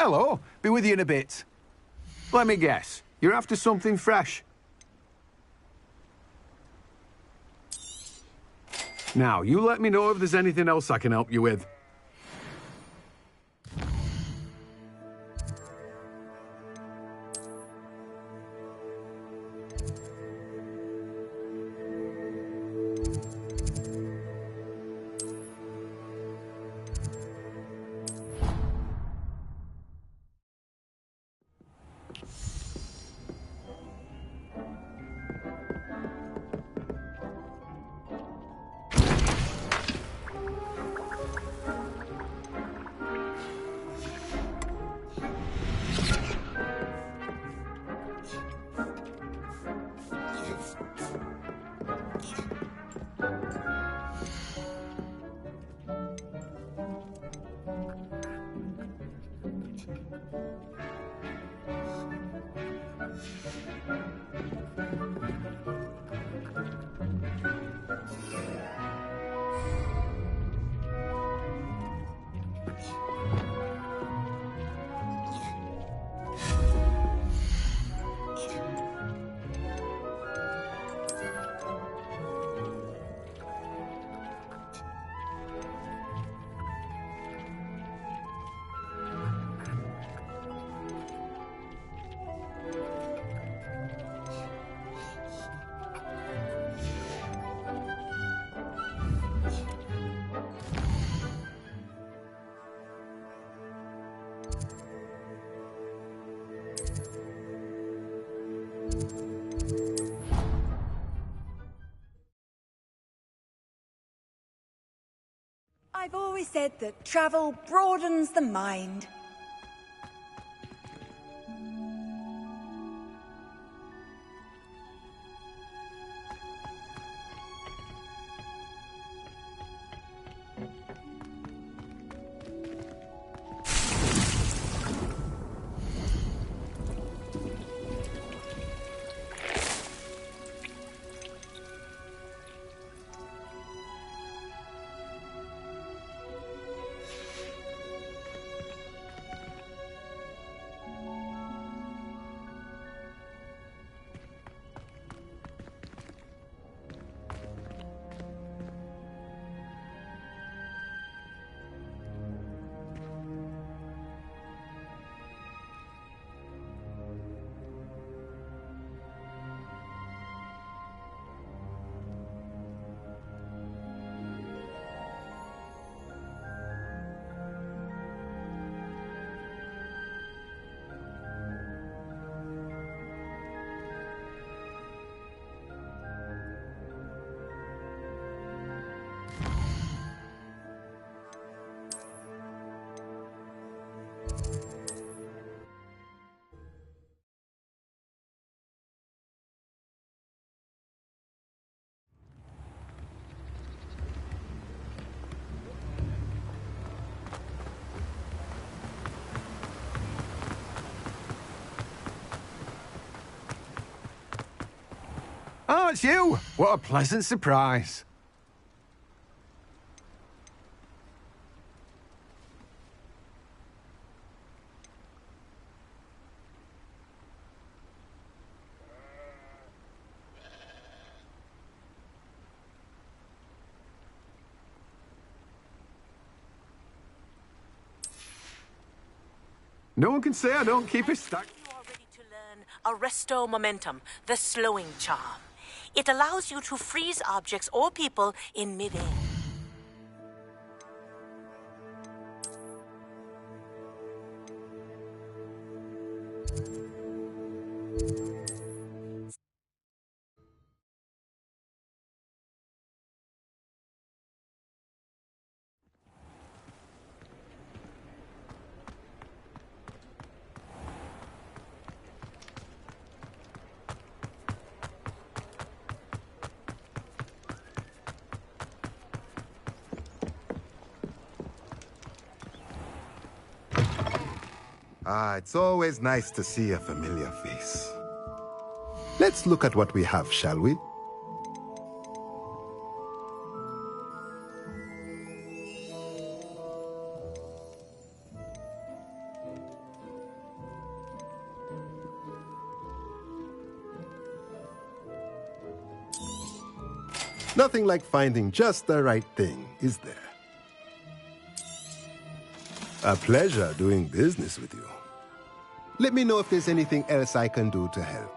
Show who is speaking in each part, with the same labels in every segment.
Speaker 1: Hello, be with you in a bit. Let me guess, you're after something fresh? Now, you let me know if there's anything else I can help you with.
Speaker 2: I've always said that travel broadens the mind.
Speaker 1: Oh, it's you! What a pleasant surprise. No one can say I don't keep a stack.
Speaker 3: You are ready to learn Arresto Momentum, the slowing charm. It allows you to freeze objects or people in midair.
Speaker 4: It's always nice to see a familiar face. Let's look at what we have, shall we? Nothing like finding just the right thing, is there? A pleasure doing business with you. Let me know if there's anything else I can do to help.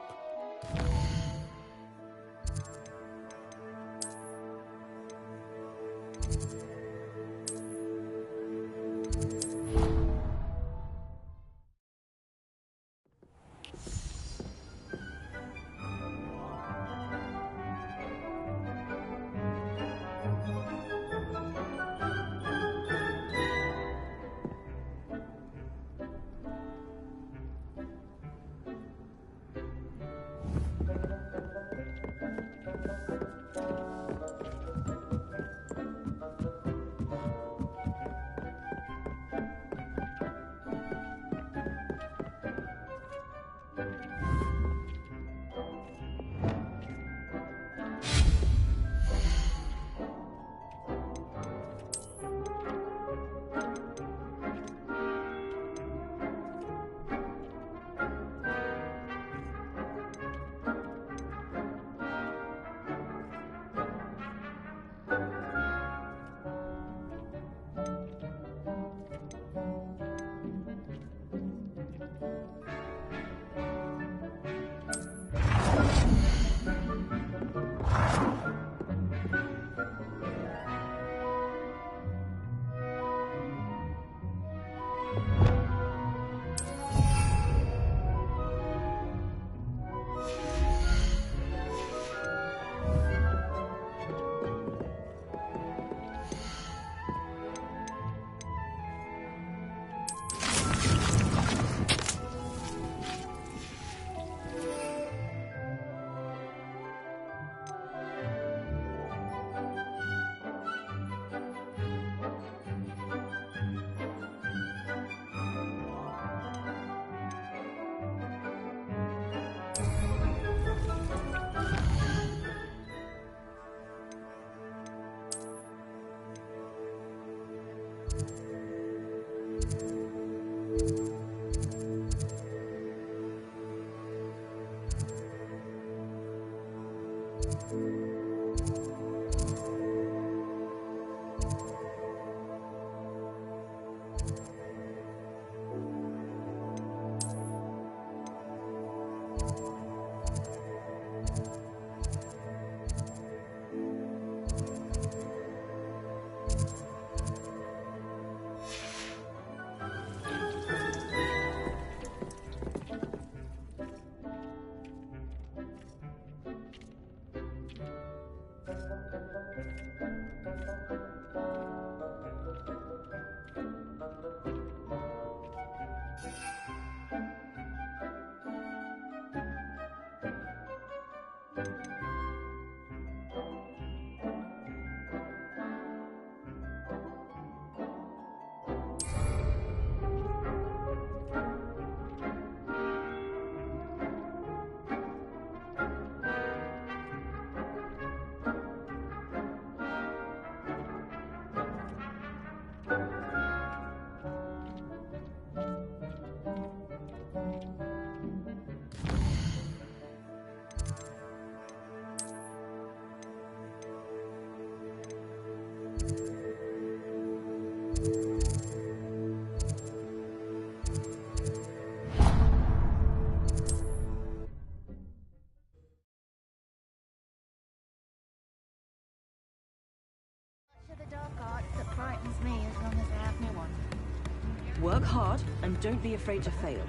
Speaker 5: Work hard and don't be afraid to fail.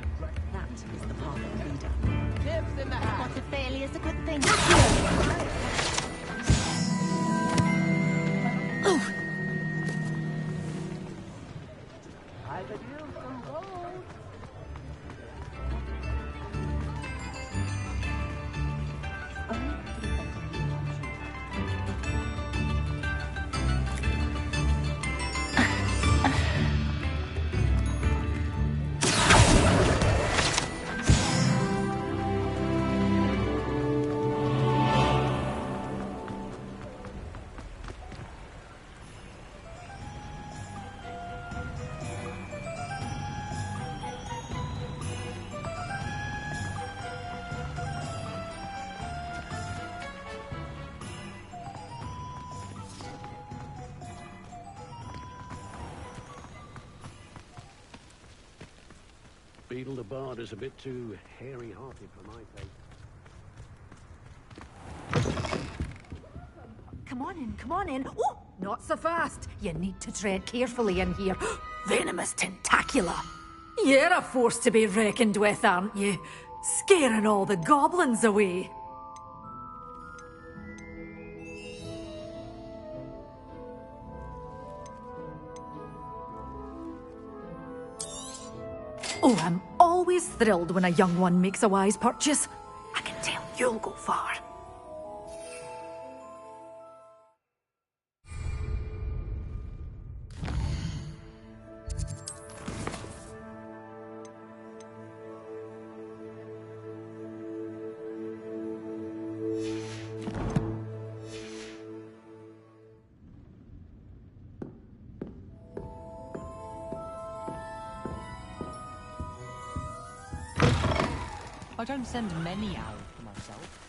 Speaker 5: That is the path of a leader.
Speaker 6: But a failure's a good thing.
Speaker 7: Beetle the Bard is a bit too hairy-hearted for my taste.
Speaker 8: Come on in. Oh, not so fast. You need to tread carefully in here. Venomous tentacula. You're a force to be reckoned with, aren't you? Scaring all the goblins away. Oh, I'm always thrilled when a young one makes a wise purchase. I can tell you'll go far.
Speaker 5: I don't send many out for myself.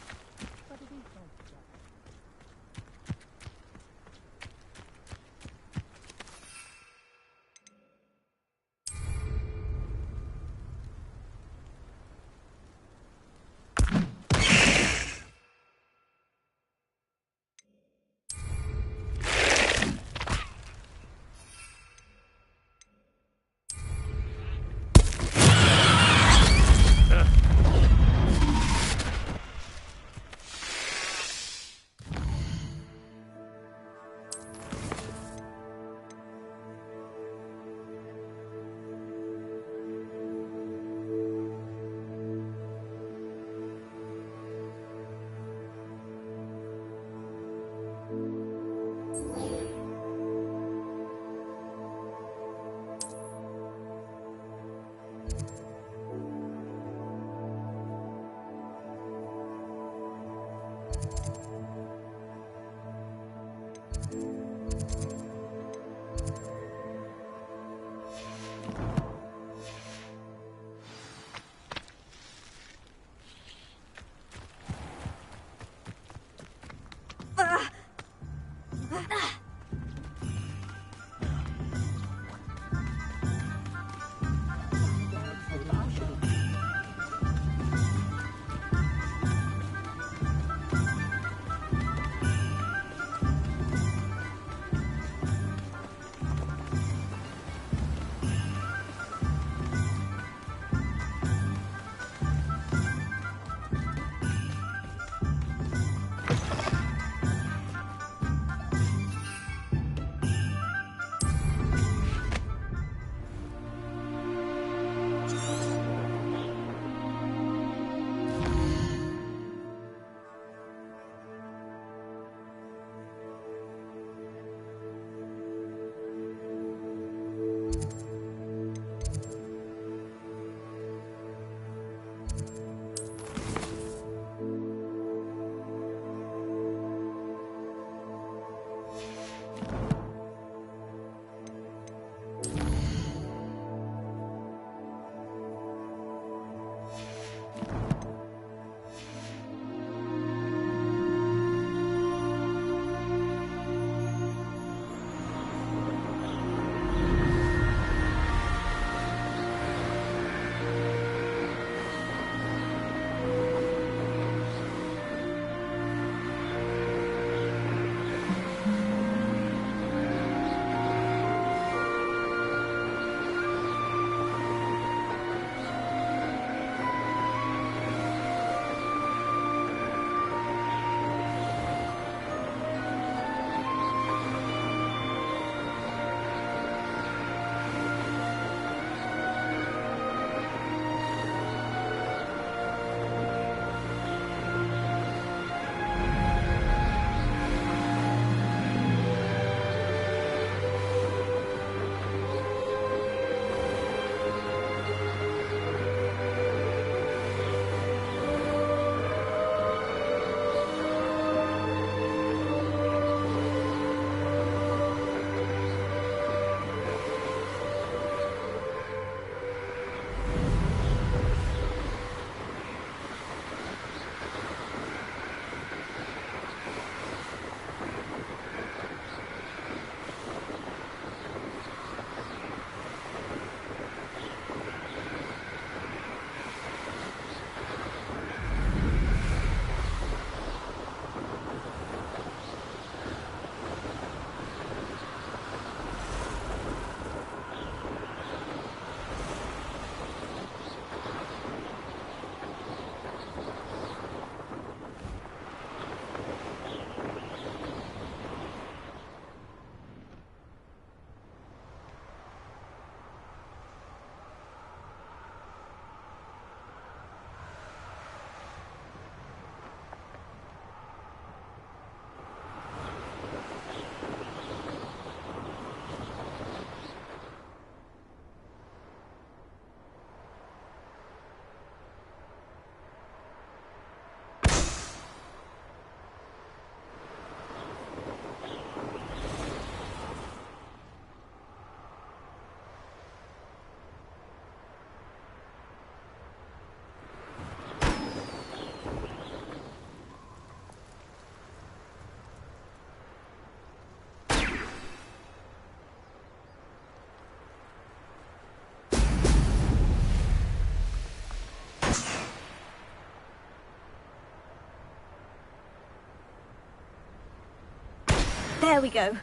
Speaker 6: There we go.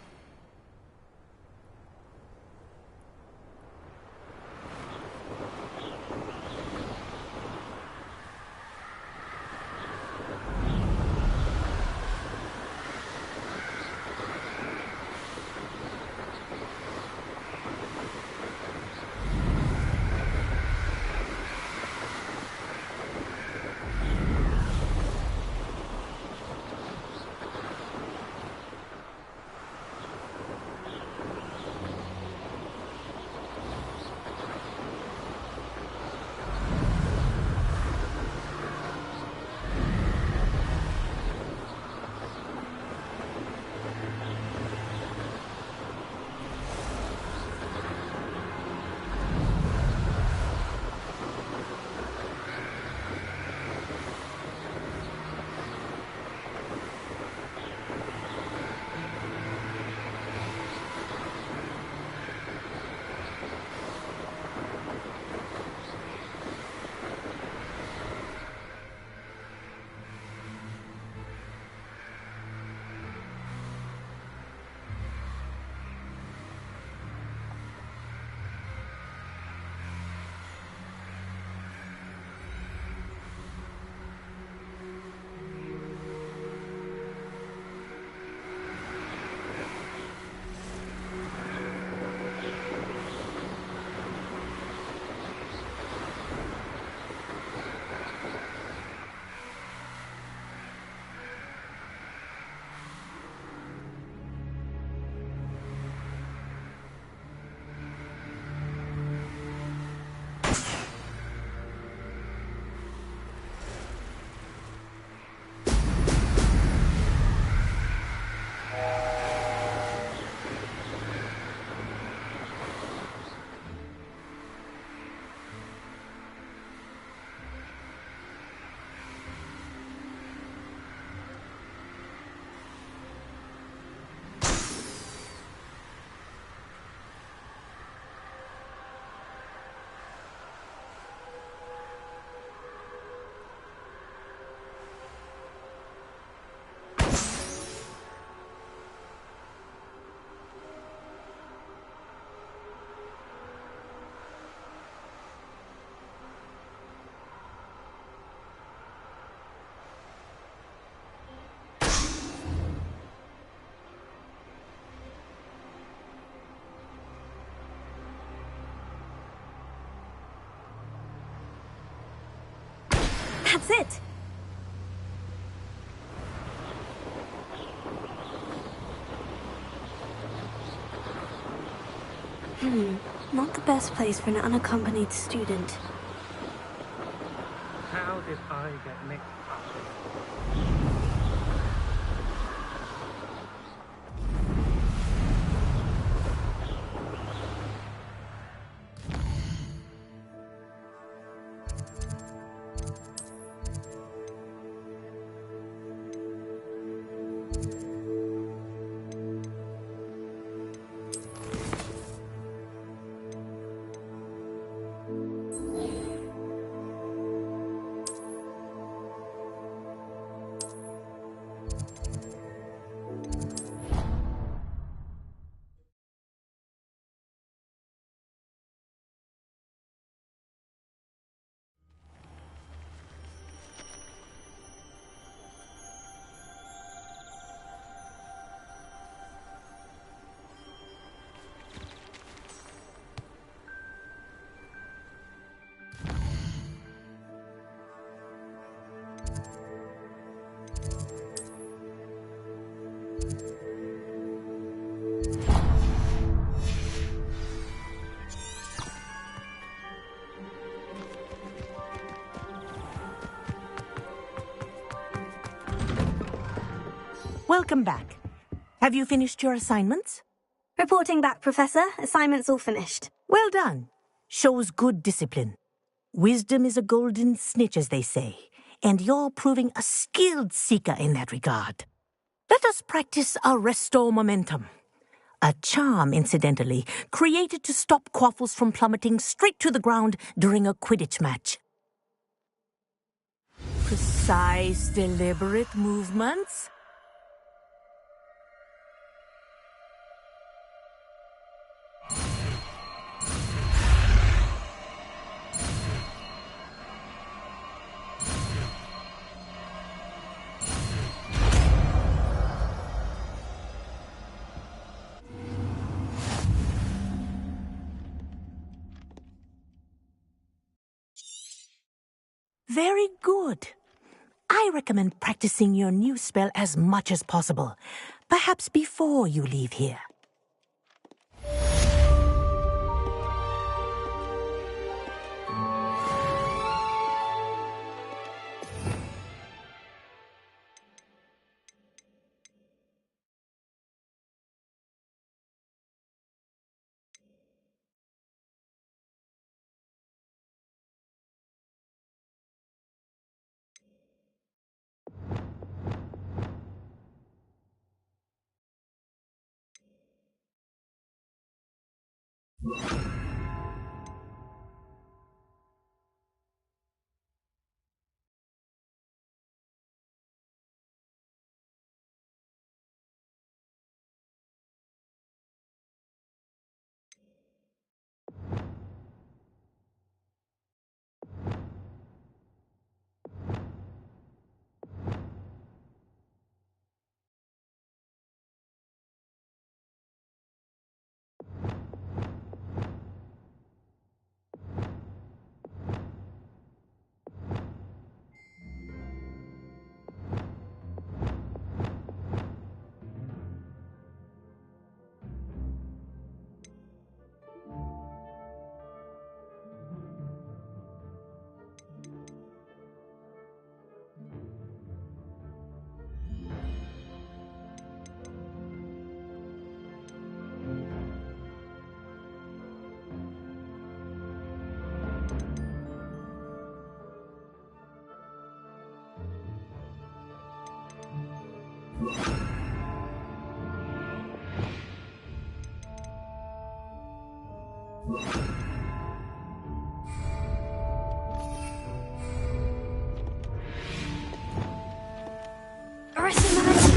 Speaker 6: That's it. Not the best place for an unaccompanied student.
Speaker 7: How did I get mixed up?
Speaker 3: Welcome back. Have you finished your assignments?
Speaker 6: Reporting back, Professor. Assignment's all finished.
Speaker 3: Well done. Shows good discipline. Wisdom is a golden snitch, as they say, and you're proving a skilled seeker in that regard. Let us practice our restore momentum. A charm, incidentally, created to stop quaffles from plummeting straight to the ground during a Quidditch match. Precise, deliberate movements. Very good. I recommend practicing your new spell as much as possible, perhaps before you leave here.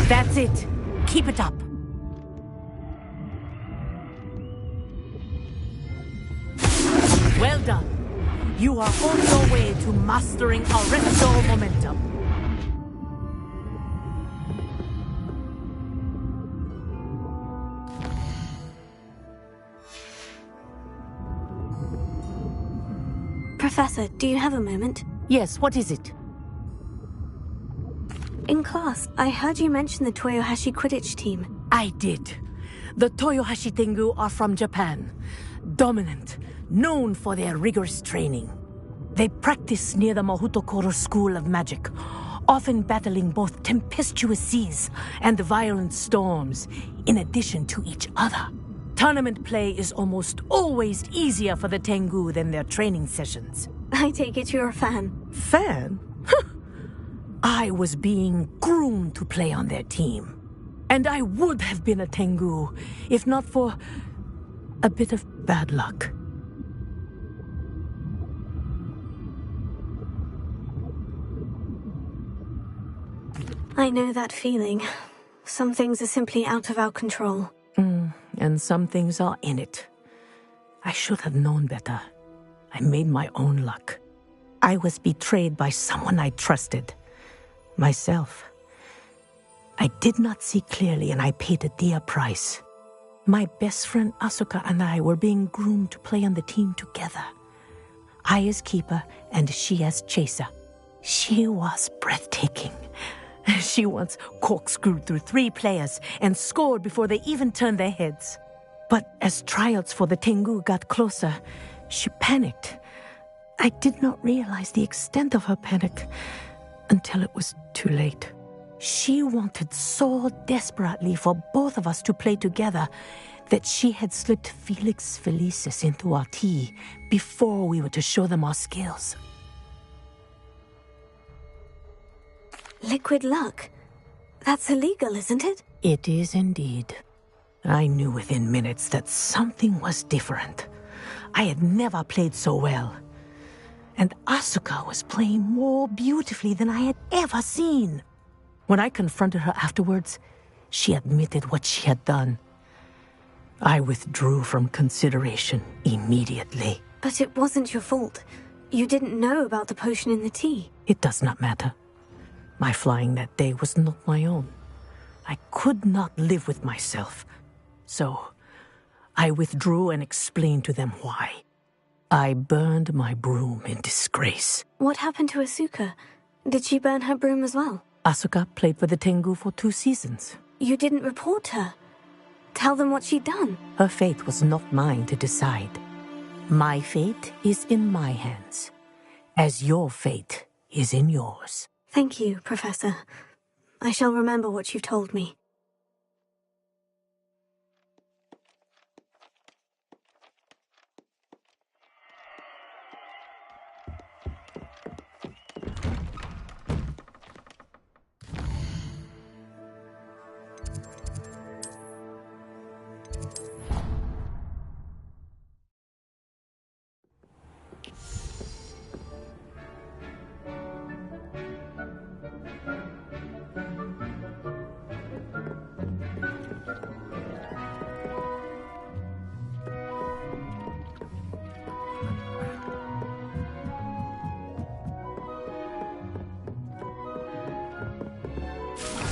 Speaker 3: That's it. Keep it up. Well done. You are on your way to mastering Arresto momentum.
Speaker 6: Professor, do you have a moment?
Speaker 3: Yes, what is it?
Speaker 6: In class, I heard you mention the Toyohashi Quidditch team.
Speaker 3: I did. The Toyohashi Tengu are from Japan. Dominant, known for their rigorous training. They practice near the Mahutokoro School of Magic, often battling both tempestuous seas and violent storms, in addition to each other. Tournament play is almost always easier for the Tengu than their training sessions.
Speaker 6: I take it you're a fan.
Speaker 3: Fan? I was being groomed to play on their team. And I would have been a Tengu, if not for a bit of bad luck.
Speaker 6: I know that feeling. Some things are simply out of our control.
Speaker 3: And some things are in it. I should have known better. I made my own luck. I was betrayed by someone I trusted. Myself. I did not see clearly, and I paid a dear price. My best friend Asuka and I were being groomed to play on the team together. I as keeper, and she as chaser. She was breathtaking. She once corkscrewed through 3 players and scored before they even turned their heads. But as trials for the Tengu got closer, she panicked. I did not realize the extent of her panic until it was too late. She wanted so desperately for both of us to play together that she had slipped Felix Felicis into our tea before we were to show them our skills.
Speaker 6: Liquid luck? That's illegal, isn't it?
Speaker 3: It is indeed. I knew within minutes that something was different. I had never played so well. And Asuka was playing more beautifully than I had ever seen. When I confronted her afterwards, she admitted what she had done. I withdrew from consideration immediately.
Speaker 6: But it wasn't your fault. You didn't know about the potion in the tea.
Speaker 3: It does not matter. My flying that day was not my own. I could not live with myself. So, I withdrew and explained to them why. I burned my broom in disgrace.
Speaker 6: What happened to Asuka? Did she burn her broom as well?
Speaker 3: Asuka played for the Tengu for 2 seasons.
Speaker 6: You didn't report her. Tell them what she'd done.
Speaker 3: Her fate was not mine to decide. My fate is in my hands, as your fate is in yours.
Speaker 6: Thank you, Professor. I shall remember what you've told me.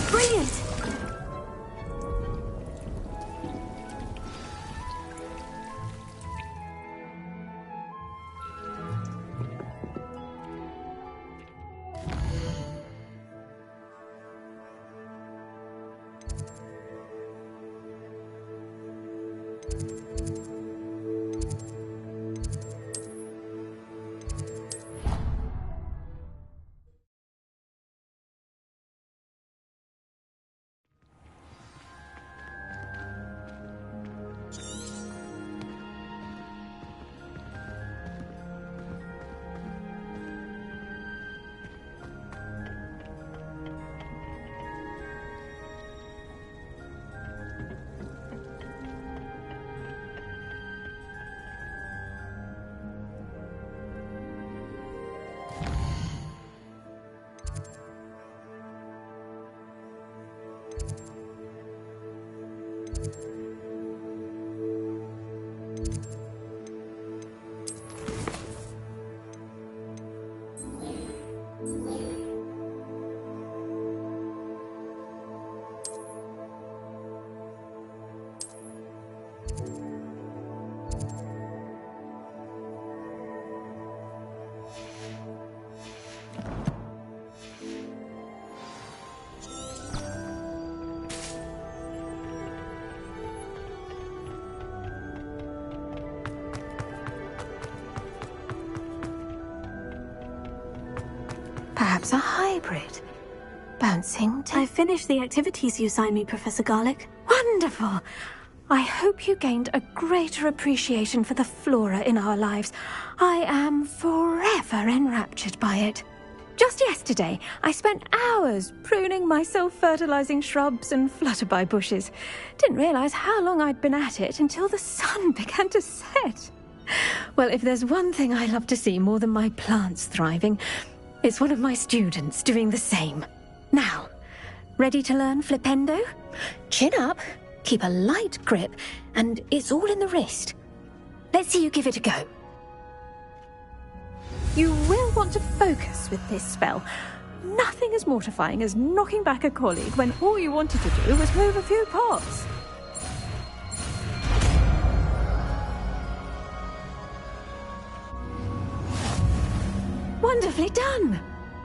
Speaker 6: Brilliant!
Speaker 9: Perhaps a hybrid. Bouncing to...
Speaker 6: I finished the activities you assigned me, Professor Garlick.
Speaker 9: Wonderful! I hope you gained a greater appreciation for the flora in our lives. I am forever enraptured by it. Just yesterday, I spent hours pruning my self-fertilizing shrubs and flutterby bushes. Didn't realize how long I'd been at it until the sun began to set. Well, if there's one thing I love to see more than my plants thriving, it's one of my students doing the same. Now, ready to learn flipendo? Chin up, keep a light grip, and it's all in the wrist. Let's see you give it a go. You will want to focus with this spell. Nothing as mortifying as knocking back a colleague when all you wanted to do was move a few pots. Wonderfully done!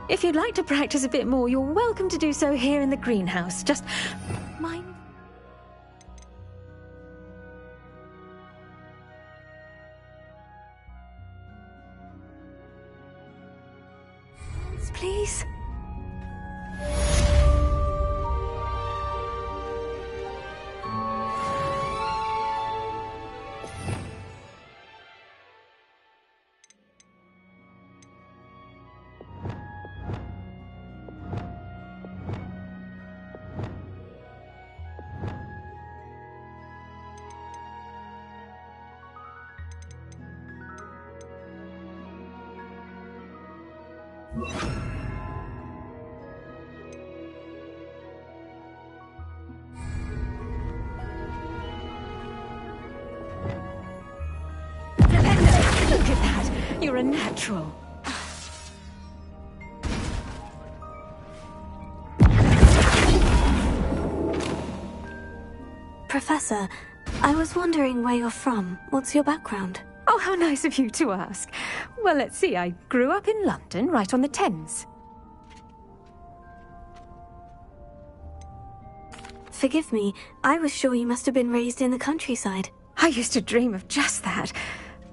Speaker 9: If you'd like to practice a bit more, you're welcome to do so here in the greenhouse. Just mind... please? Look at that! You're a natural.
Speaker 6: Professor, I was wondering where you're from. What's your background?
Speaker 9: Oh, how nice of you to ask. Well, let's see. I grew up in London, right on the Thames.
Speaker 6: Forgive me, I was sure you must have been raised in the countryside.
Speaker 9: I used to dream of just that.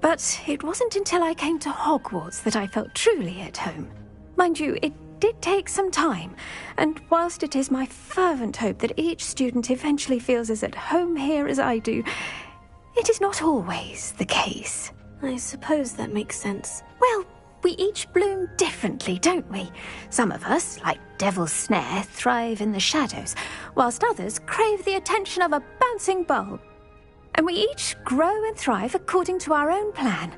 Speaker 9: But it wasn't until I came to Hogwarts that I felt truly at home. Mind you, it did take some time, and whilst it is my fervent hope that each student eventually feels as at home here as I do, it is not always the case.
Speaker 6: I suppose that makes sense.
Speaker 9: Well, we each bloom differently, don't we? Some of us, like Devil's Snare, thrive in the shadows, whilst others crave the attention of a bouncing bulb. And we each grow and thrive according to our own plan.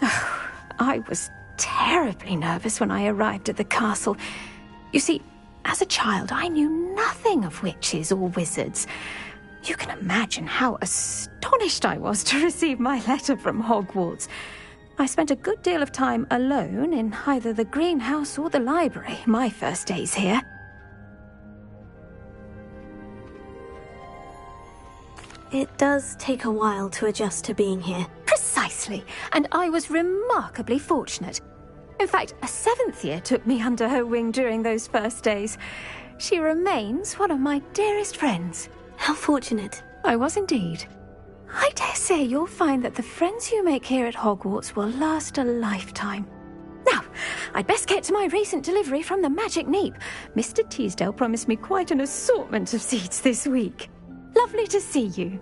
Speaker 9: Oh, I was terribly nervous when I arrived at the castle. You see, as a child, I knew nothing of witches or wizards. You can imagine how astonished I was to receive my letter from Hogwarts. I spent a good deal of time alone in either the greenhouse or the library my first days here.
Speaker 6: It does take a while to adjust to being here.
Speaker 9: Precisely, and I was remarkably fortunate. In fact, a 7th year took me under her wing during those first days. She remains one of my dearest friends.
Speaker 6: How fortunate.
Speaker 9: I was indeed. I dare say you'll find that the friends you make here at Hogwarts will last a lifetime. Now, I'd best get to my recent delivery from the Magic Neep. Mr. Teasdale promised me quite an assortment of seeds this week. Lovely to see you.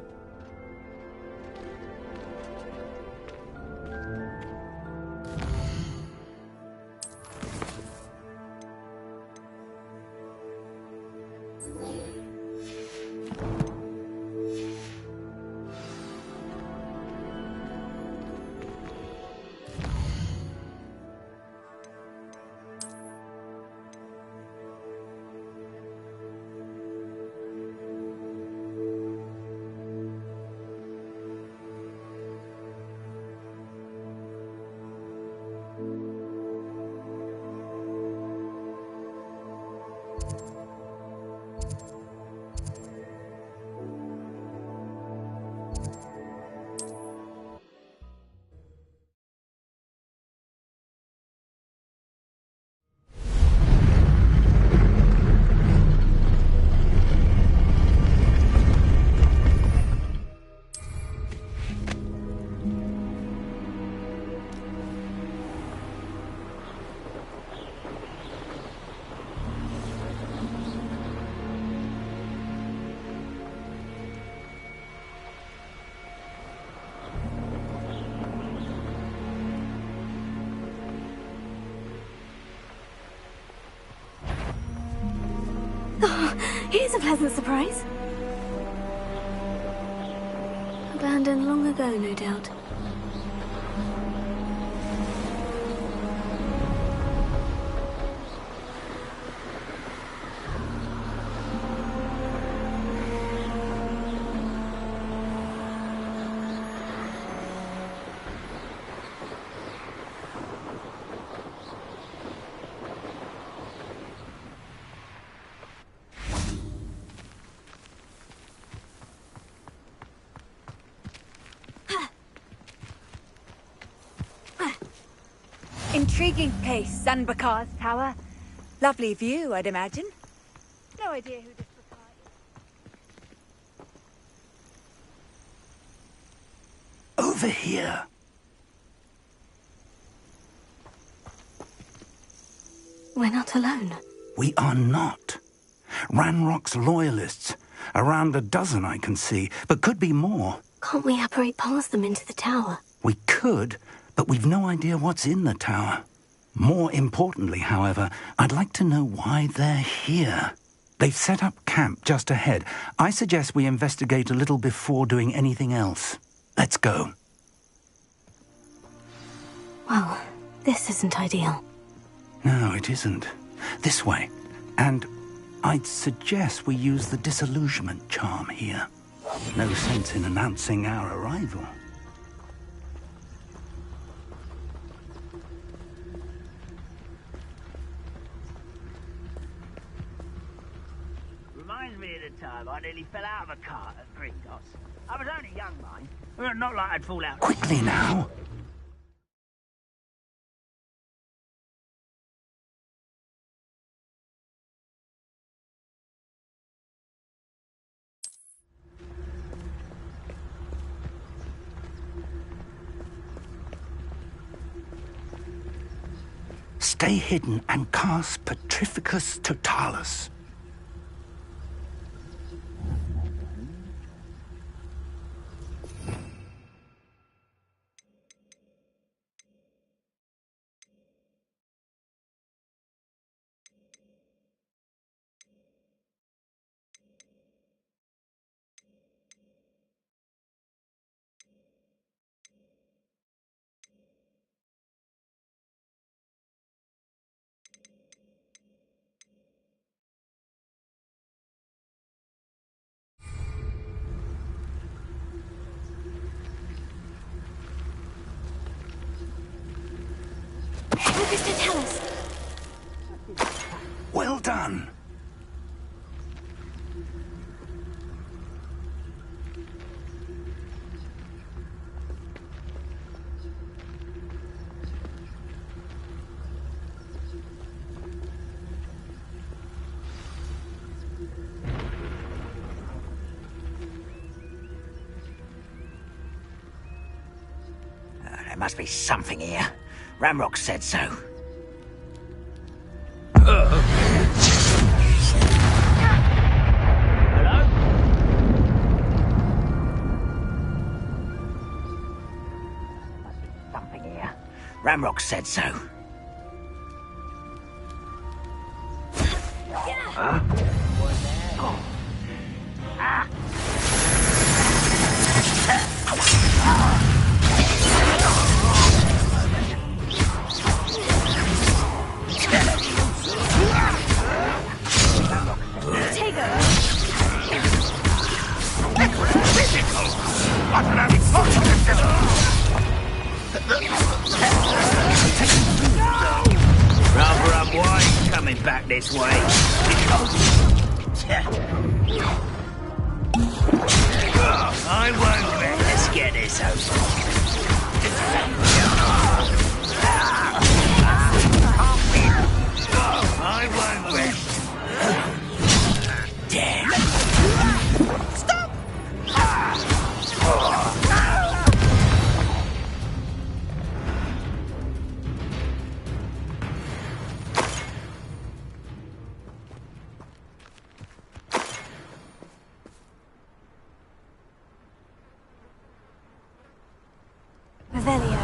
Speaker 6: Here's a pleasant surprise. Abandoned long ago, no doubt.
Speaker 2: Intriguing place, Sanbakar's tower. Lovely view, I'd imagine. No idea who this reply is.
Speaker 10: Over here.
Speaker 6: We're not alone.
Speaker 10: We are not. Ranrock's loyalists. Around a dozen I can see, but could be more.
Speaker 6: Can't we apparate past them into the tower?
Speaker 10: We could, but we've no idea what's in the tower. More importantly, however, I'd like to know why they're here. They've set up camp just ahead. I suggest we investigate a little before doing anything else. Let's go.
Speaker 6: Well, this isn't ideal.
Speaker 10: No, it isn't. This way. And I'd suggest we use the disillusionment charm here. No sense in announcing our arrival.
Speaker 11: Reminds me of the time I nearly fell out of a cart at Gringotts. I was only young, mind. Well, not like I'd fall out.
Speaker 10: Quickly now. Stay hidden and cast Petrificus Totalis.
Speaker 6: Focus to tell us.
Speaker 10: Well done.
Speaker 11: There must be something here. Ramrock said so. Hello? Must be something here. Ramrock said so. Huh? Rather unwise coming back this way. I won't let us get this over. I won't rest. Damn. Stop!
Speaker 6: Revelio.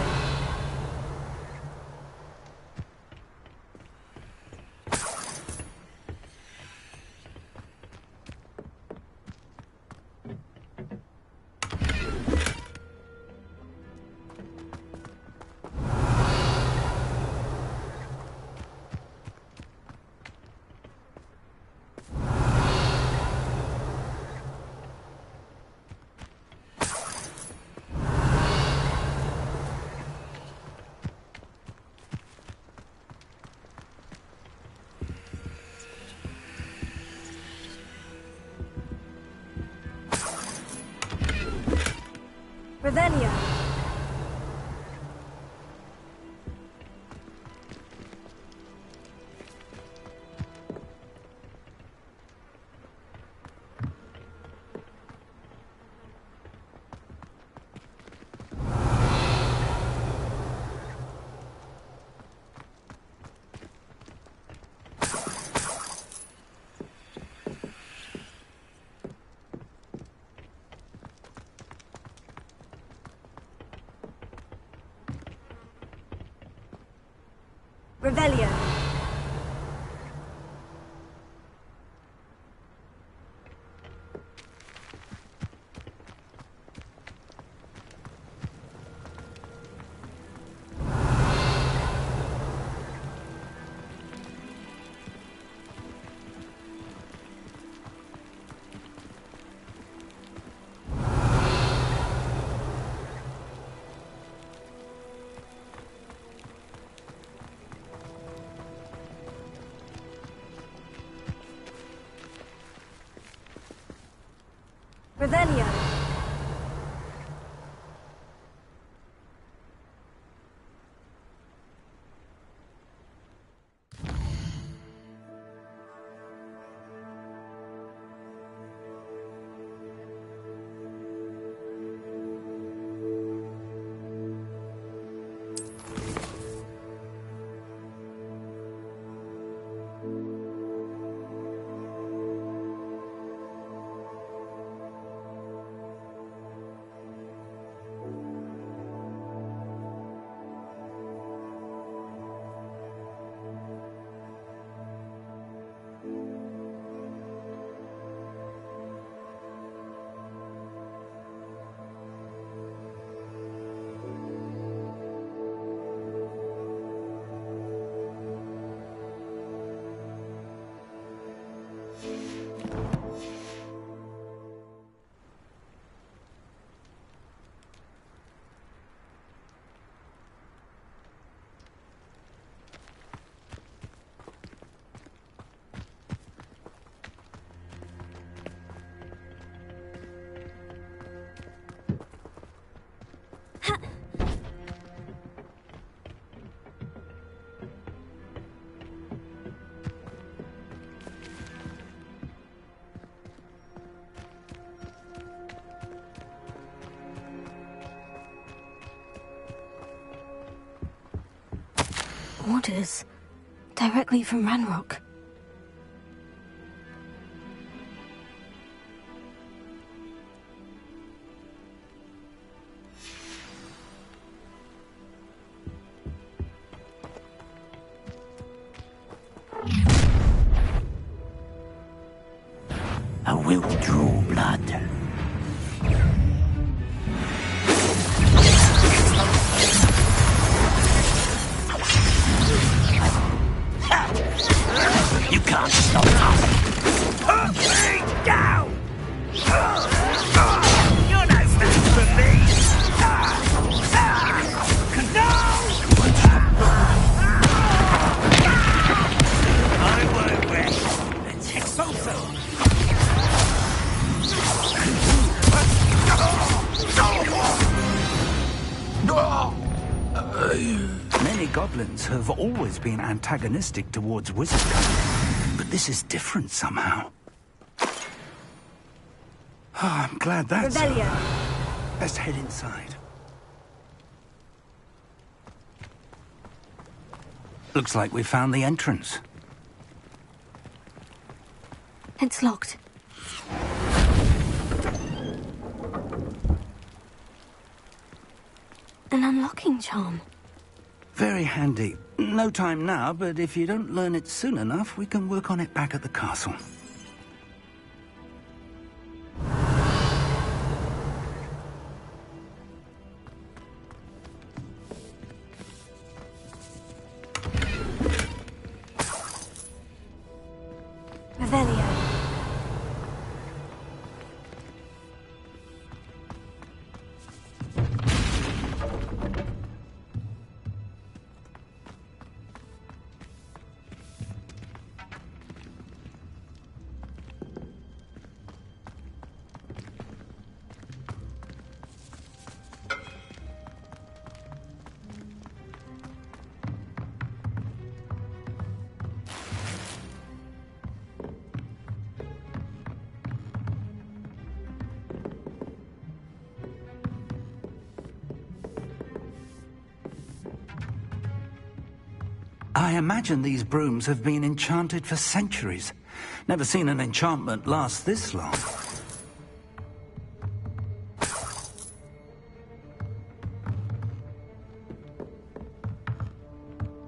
Speaker 6: Revelio. Revelio. Revelio. Orders. Directly from Ranrock.
Speaker 11: A will draw blood. You can't stop us. Put me down! You're no match for me! I won't rest. Let's expose them.
Speaker 10: Many goblins have always been antagonistic towards wizard kind, but this is different somehow. Oh, I'm glad that's...
Speaker 2: Rebellion.
Speaker 10: Let's head inside. Looks like we found the entrance.
Speaker 6: It's locked. An unlocking charm.
Speaker 10: Very handy. No time now, but if you don't learn it soon enough, we can work on it back at the castle.
Speaker 2: Revelio.
Speaker 10: I imagine these brooms have been enchanted for centuries. Never seen an enchantment last this long.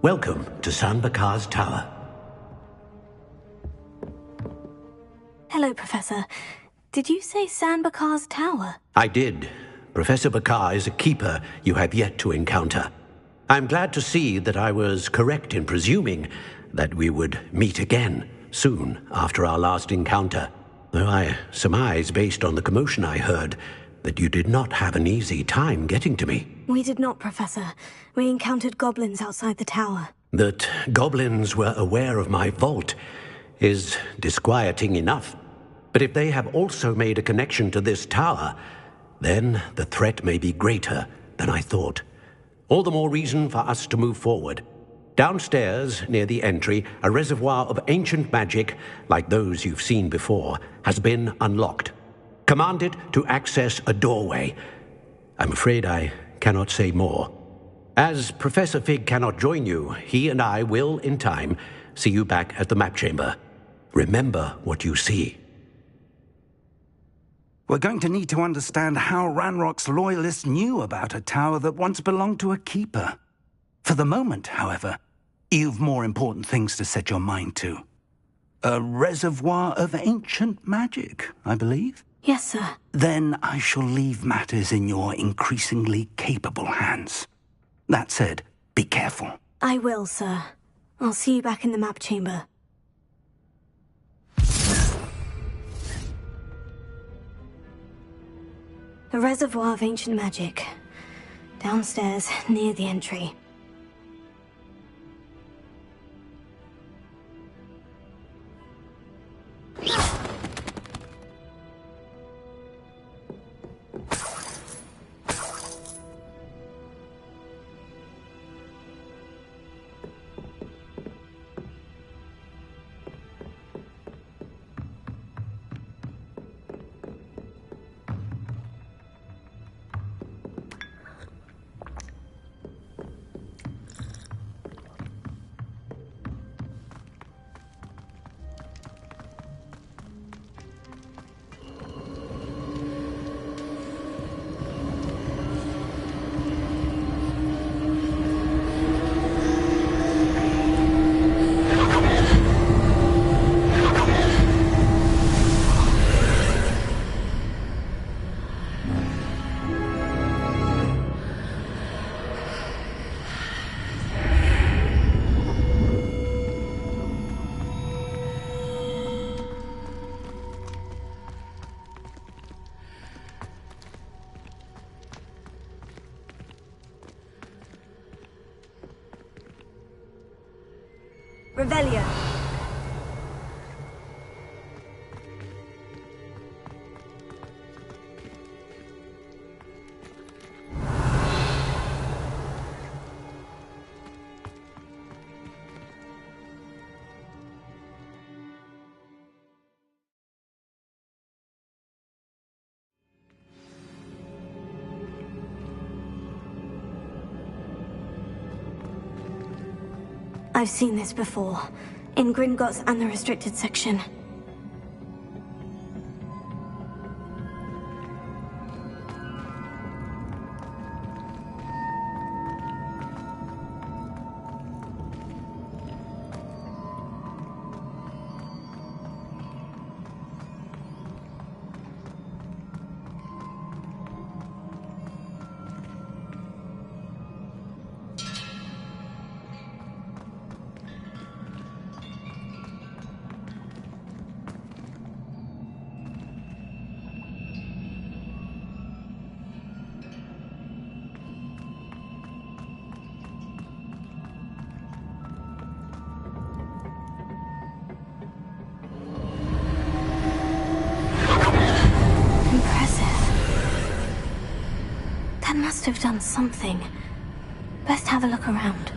Speaker 7: Welcome to San Bakar's Tower.
Speaker 6: Hello, Professor. Did you say San Bakar's Tower?
Speaker 7: I did. Professor Bakar is a keeper you have yet to encounter. I'm glad to see that I was correct in presuming that we would meet again soon after our last encounter, though I surmise, based on the commotion I heard, that you did not have an easy time getting to me.
Speaker 6: We did not, Professor. We encountered goblins outside the tower.
Speaker 7: That goblins were aware of my vault is disquieting enough. But if they have also made a connection to this tower, then the threat may be greater than I thought. All the more reason for us to move forward. Downstairs, near the entry, a reservoir of ancient magic, like those you've seen before, has been unlocked. Command it to access a doorway. I'm afraid I cannot say more. As Professor Fig cannot join you, he and I will, in time, see you back at the map chamber. Remember what you see.
Speaker 10: We're going to need to understand how Ranrock's loyalists knew about a tower that once belonged to a keeper. For the moment, however, you've more important things to set your mind to. A reservoir of ancient magic, I believe?
Speaker 6: Yes, sir.
Speaker 10: Then I shall leave matters in your increasingly capable hands. That said, be careful.
Speaker 6: I will, sir. I'll see you back in the map chamber. A reservoir of ancient magic. Downstairs, near the entry.
Speaker 2: Revelio.
Speaker 6: I've seen this before, in Gringotts and the restricted section. Must have done something. Best have a look around.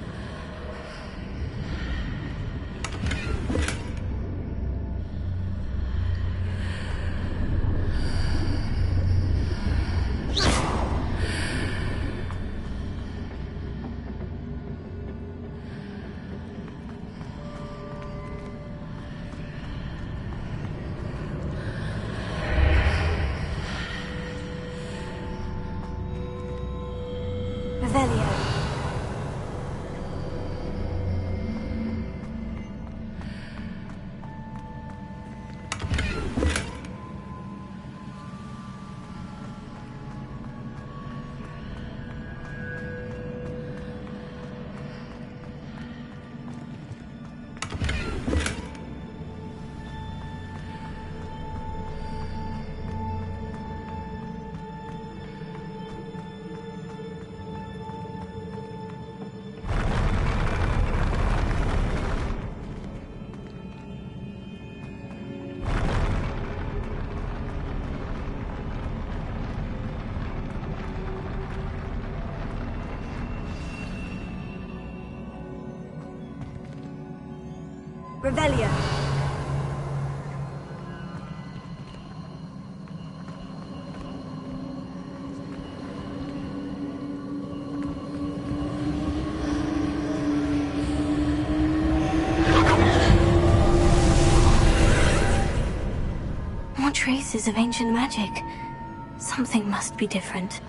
Speaker 2: Revelio.
Speaker 6: More traces of ancient magic. Something must be different.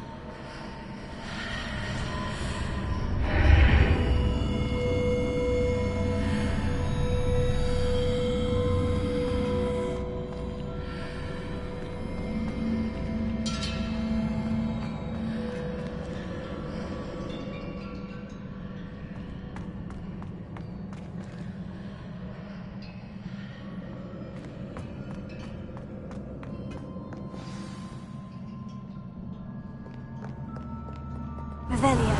Speaker 2: Revelio.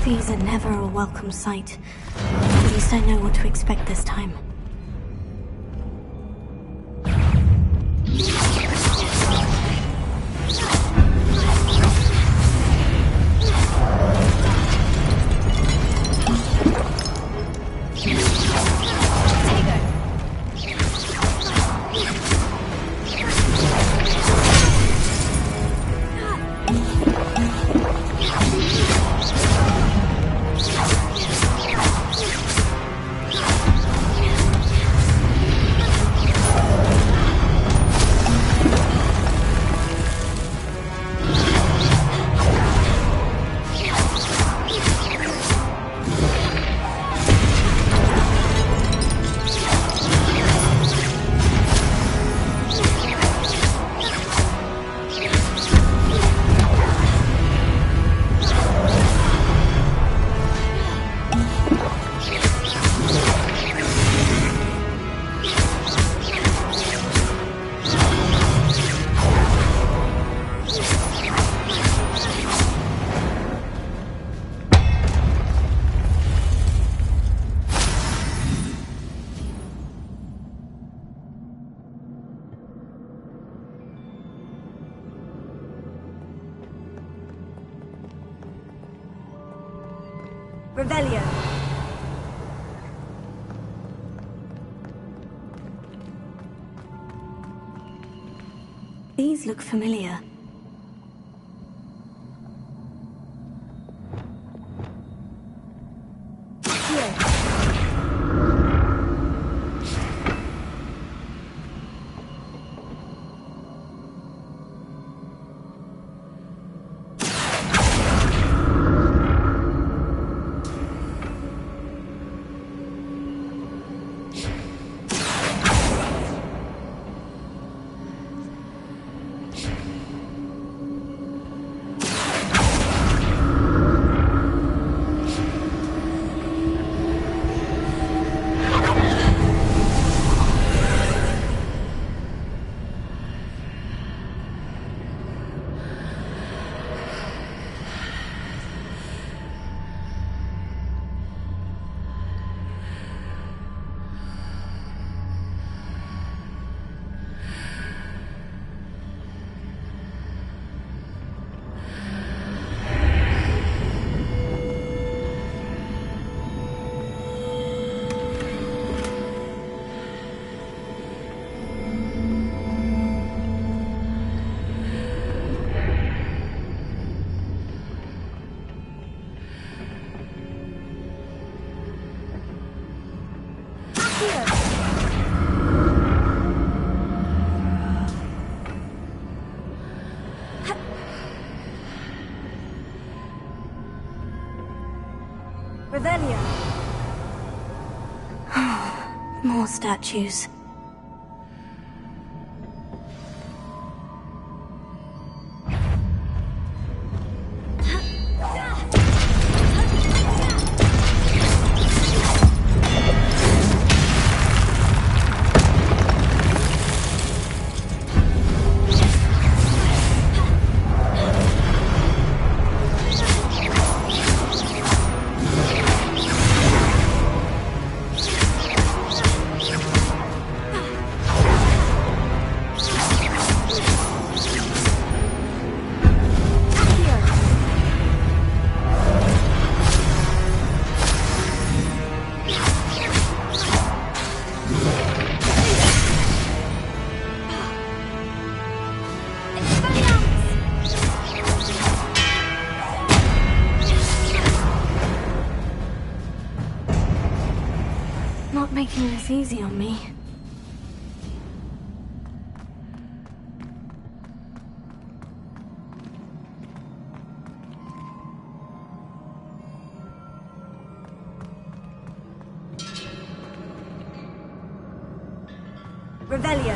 Speaker 6: These are never a welcome sight. At least I know what to expect this time.
Speaker 2: Revelio.
Speaker 6: These look familiar.
Speaker 2: Revelio.
Speaker 6: More statues. Not making this easy on me.
Speaker 2: Revelio.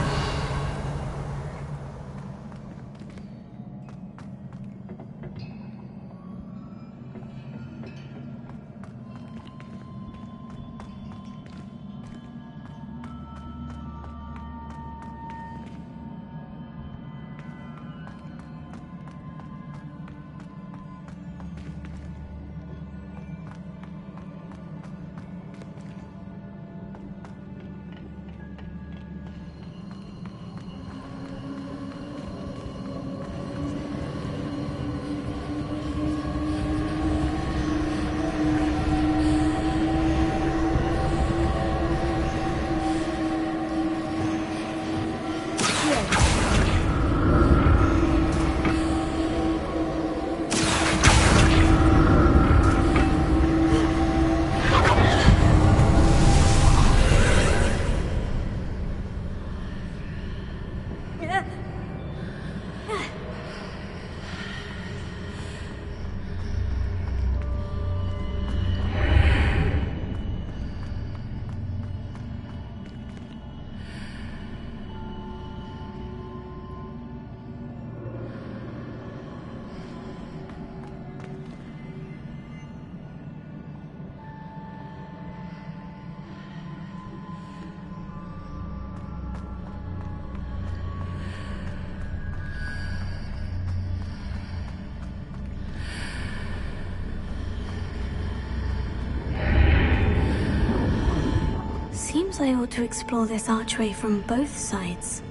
Speaker 6: Seems I ought to explore this archway from both sides.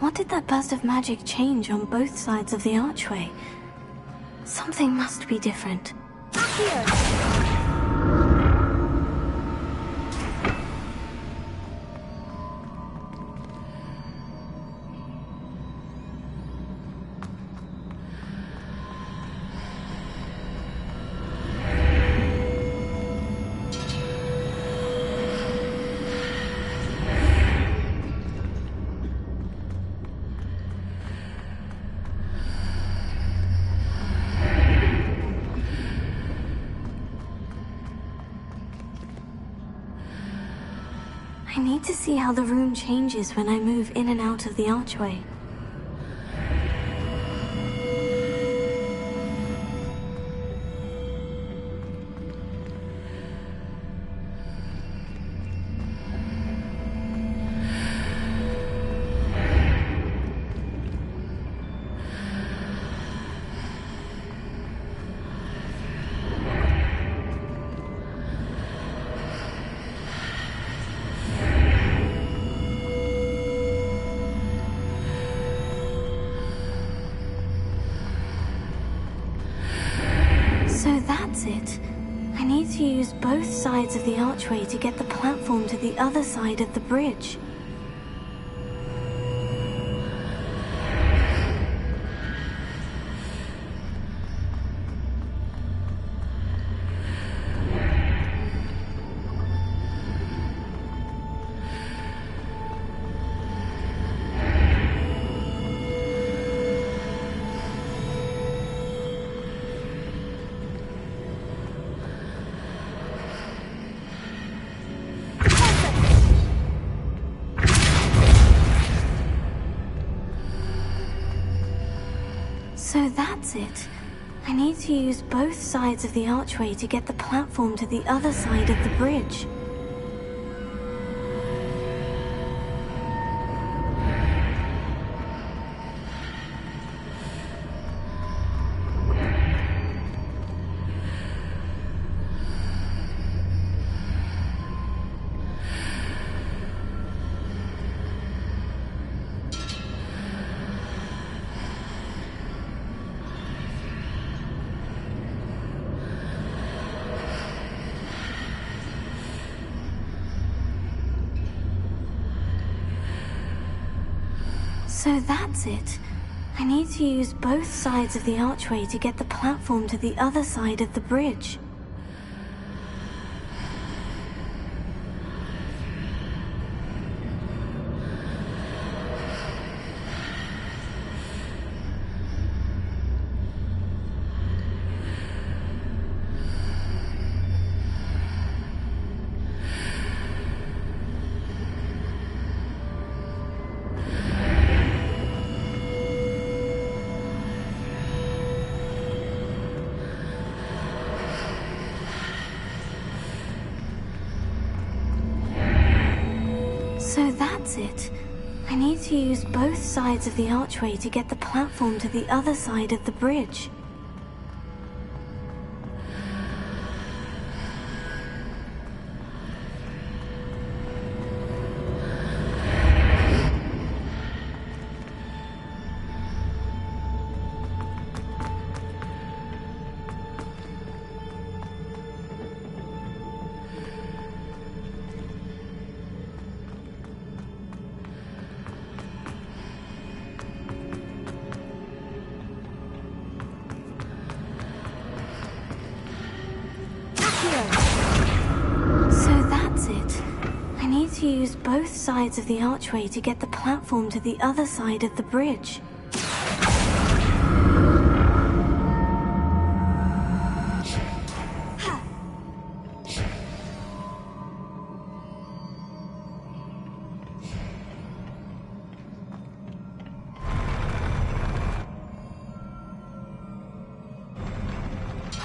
Speaker 6: What did that burst of magic change on both sides of the archway? Something must be different. I need to see how the room changes when I move in and out of the archway. So that's it. I need to use both sides of the archway to get the platform to the other side of the bridge. So that's it. I need to use both sides of the archway to get the platform to the other side of the bridge. So that's it. I need to use both sides of the archway to get the platform to the other side of the bridge. So that's it. I need to use both sides of the archway to get the platform to the other side of the bridge. To use both sides of the archway to get the platform to the other side of the bridge.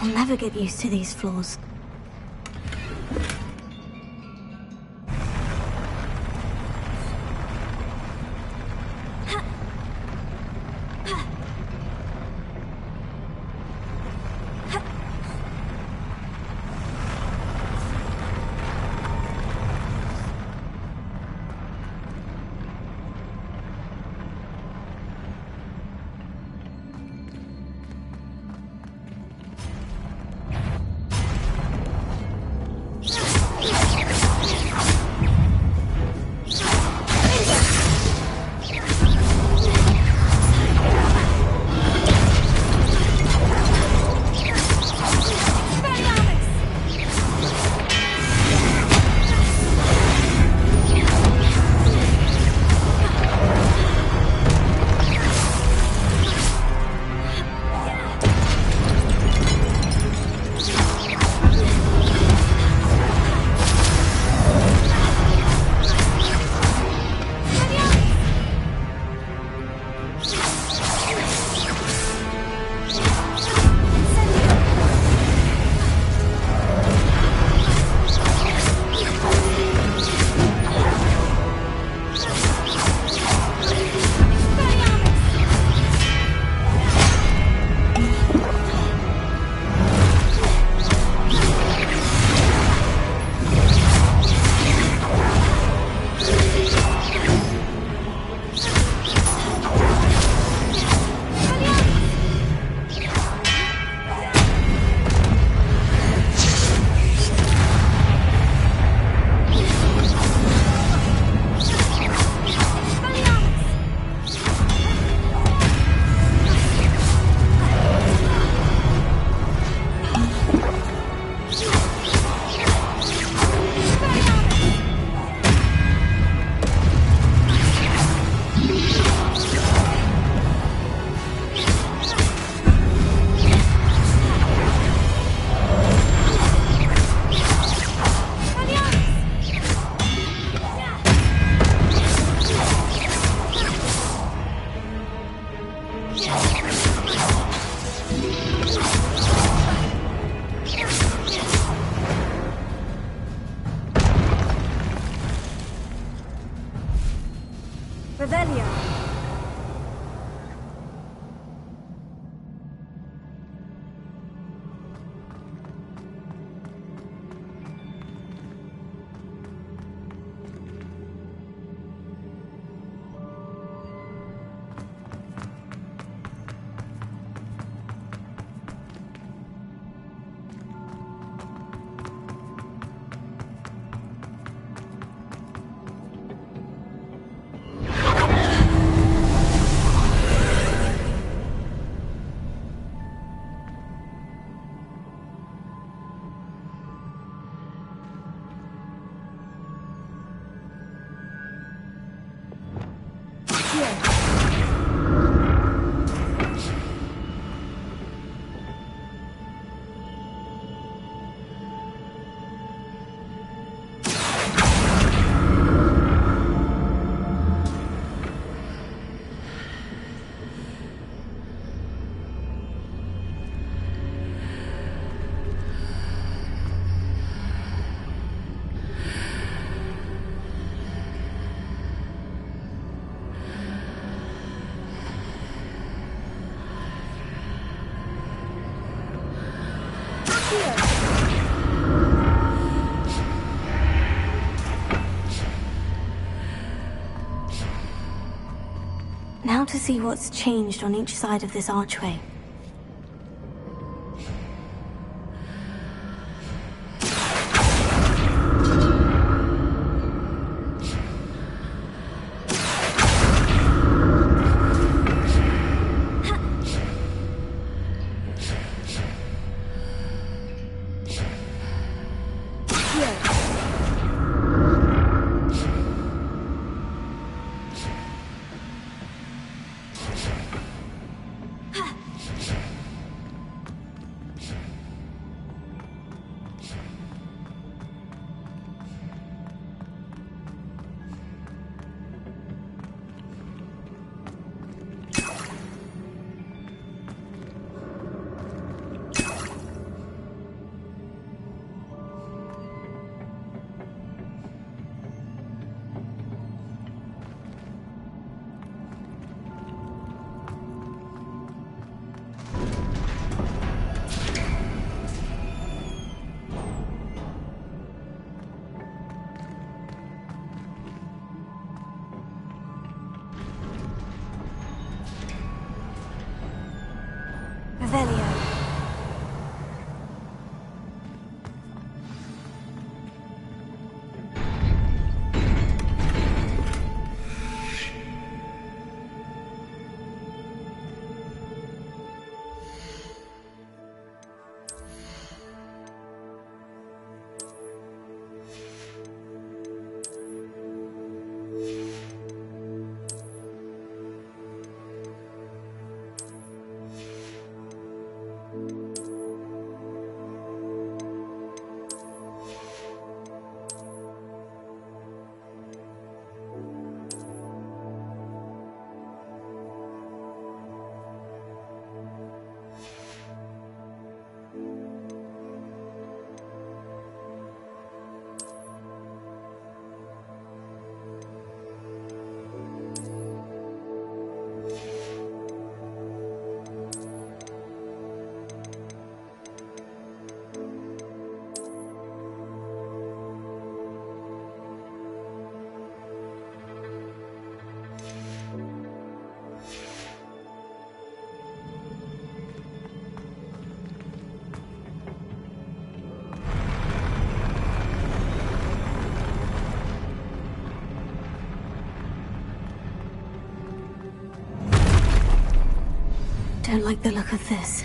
Speaker 6: I'll never get used to these floors.
Speaker 2: Revelio.
Speaker 6: Now to see what's changed on each side of this archway.
Speaker 2: Revelio.
Speaker 6: Don't like the look of this.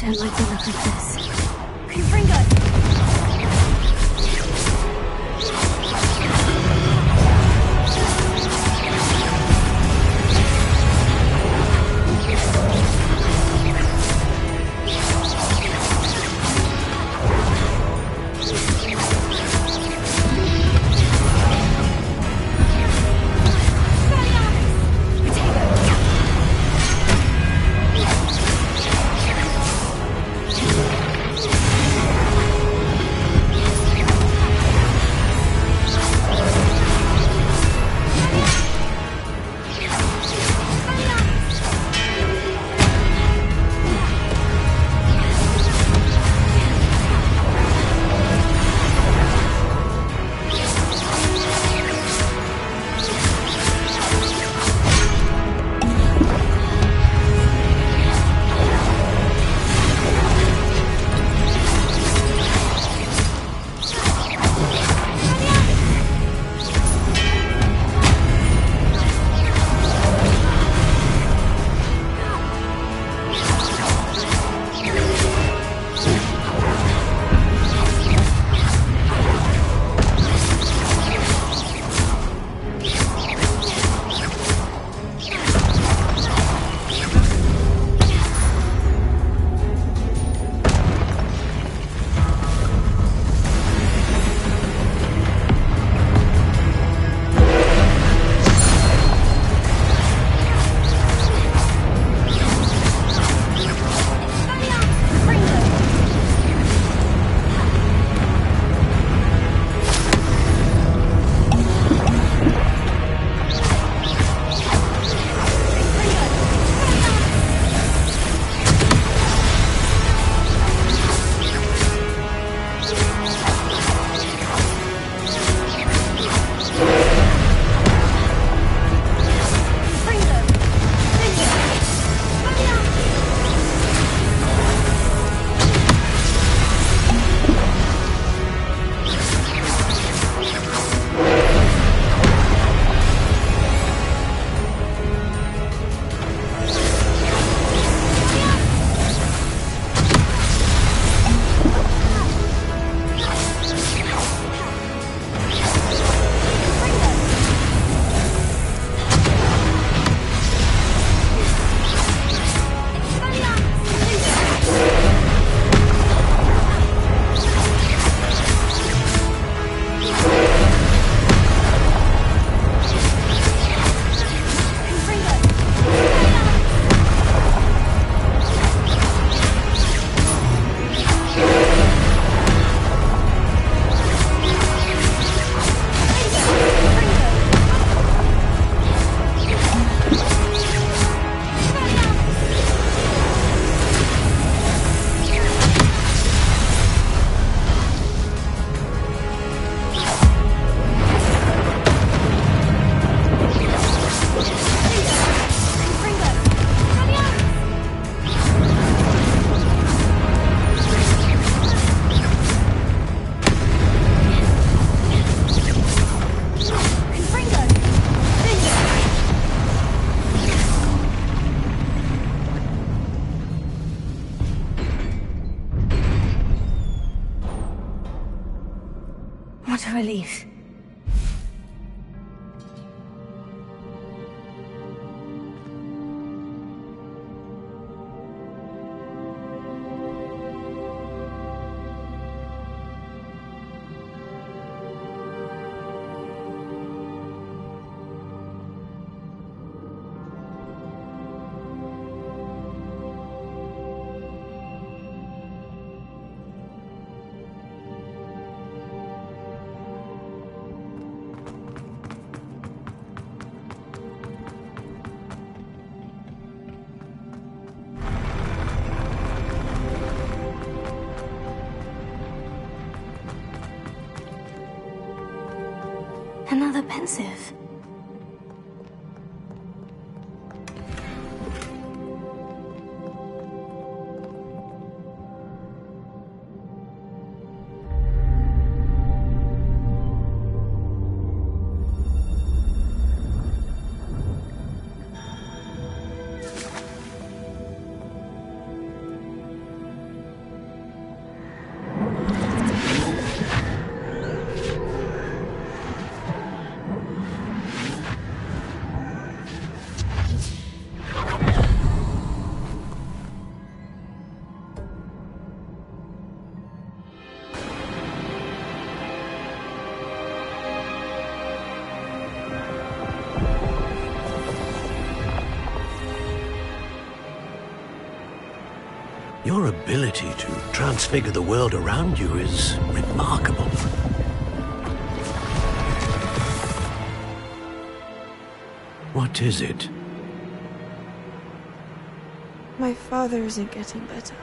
Speaker 6: don't like the look of this.
Speaker 2: Gryffindor!
Speaker 6: What a relief. Another pensive.
Speaker 7: Your ability to transfigure the world around you is remarkable. What is it?
Speaker 12: My father isn't getting better.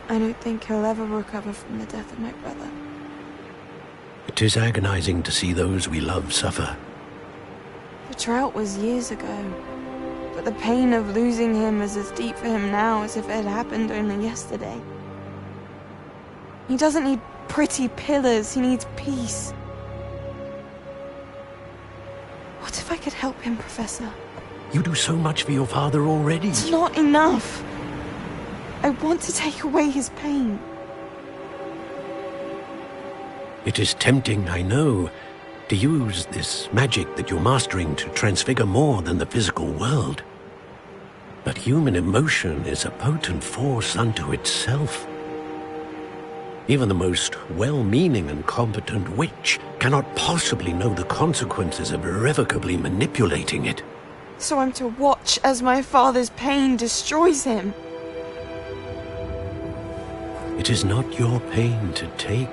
Speaker 12: I don't think he'll ever recover from the death of my brother.
Speaker 7: It is agonizing to see those we love suffer.
Speaker 12: The drought was years ago, but the pain of losing him is as deep for him now as if it had happened only yesterday. He doesn't need pretty pillars, he needs peace. What if I could help him, Professor?
Speaker 7: You do so much for your father already.
Speaker 12: It's not enough. I want to take away his pain.
Speaker 7: It is tempting, I know, to use this magic that you're mastering to transfigure more than the physical world. But human emotion is a potent force unto itself. Even the most well-meaning and competent witch cannot possibly know the consequences of irrevocably manipulating it.
Speaker 12: So I'm to watch as my father's pain destroys him.
Speaker 7: It is not your pain to take.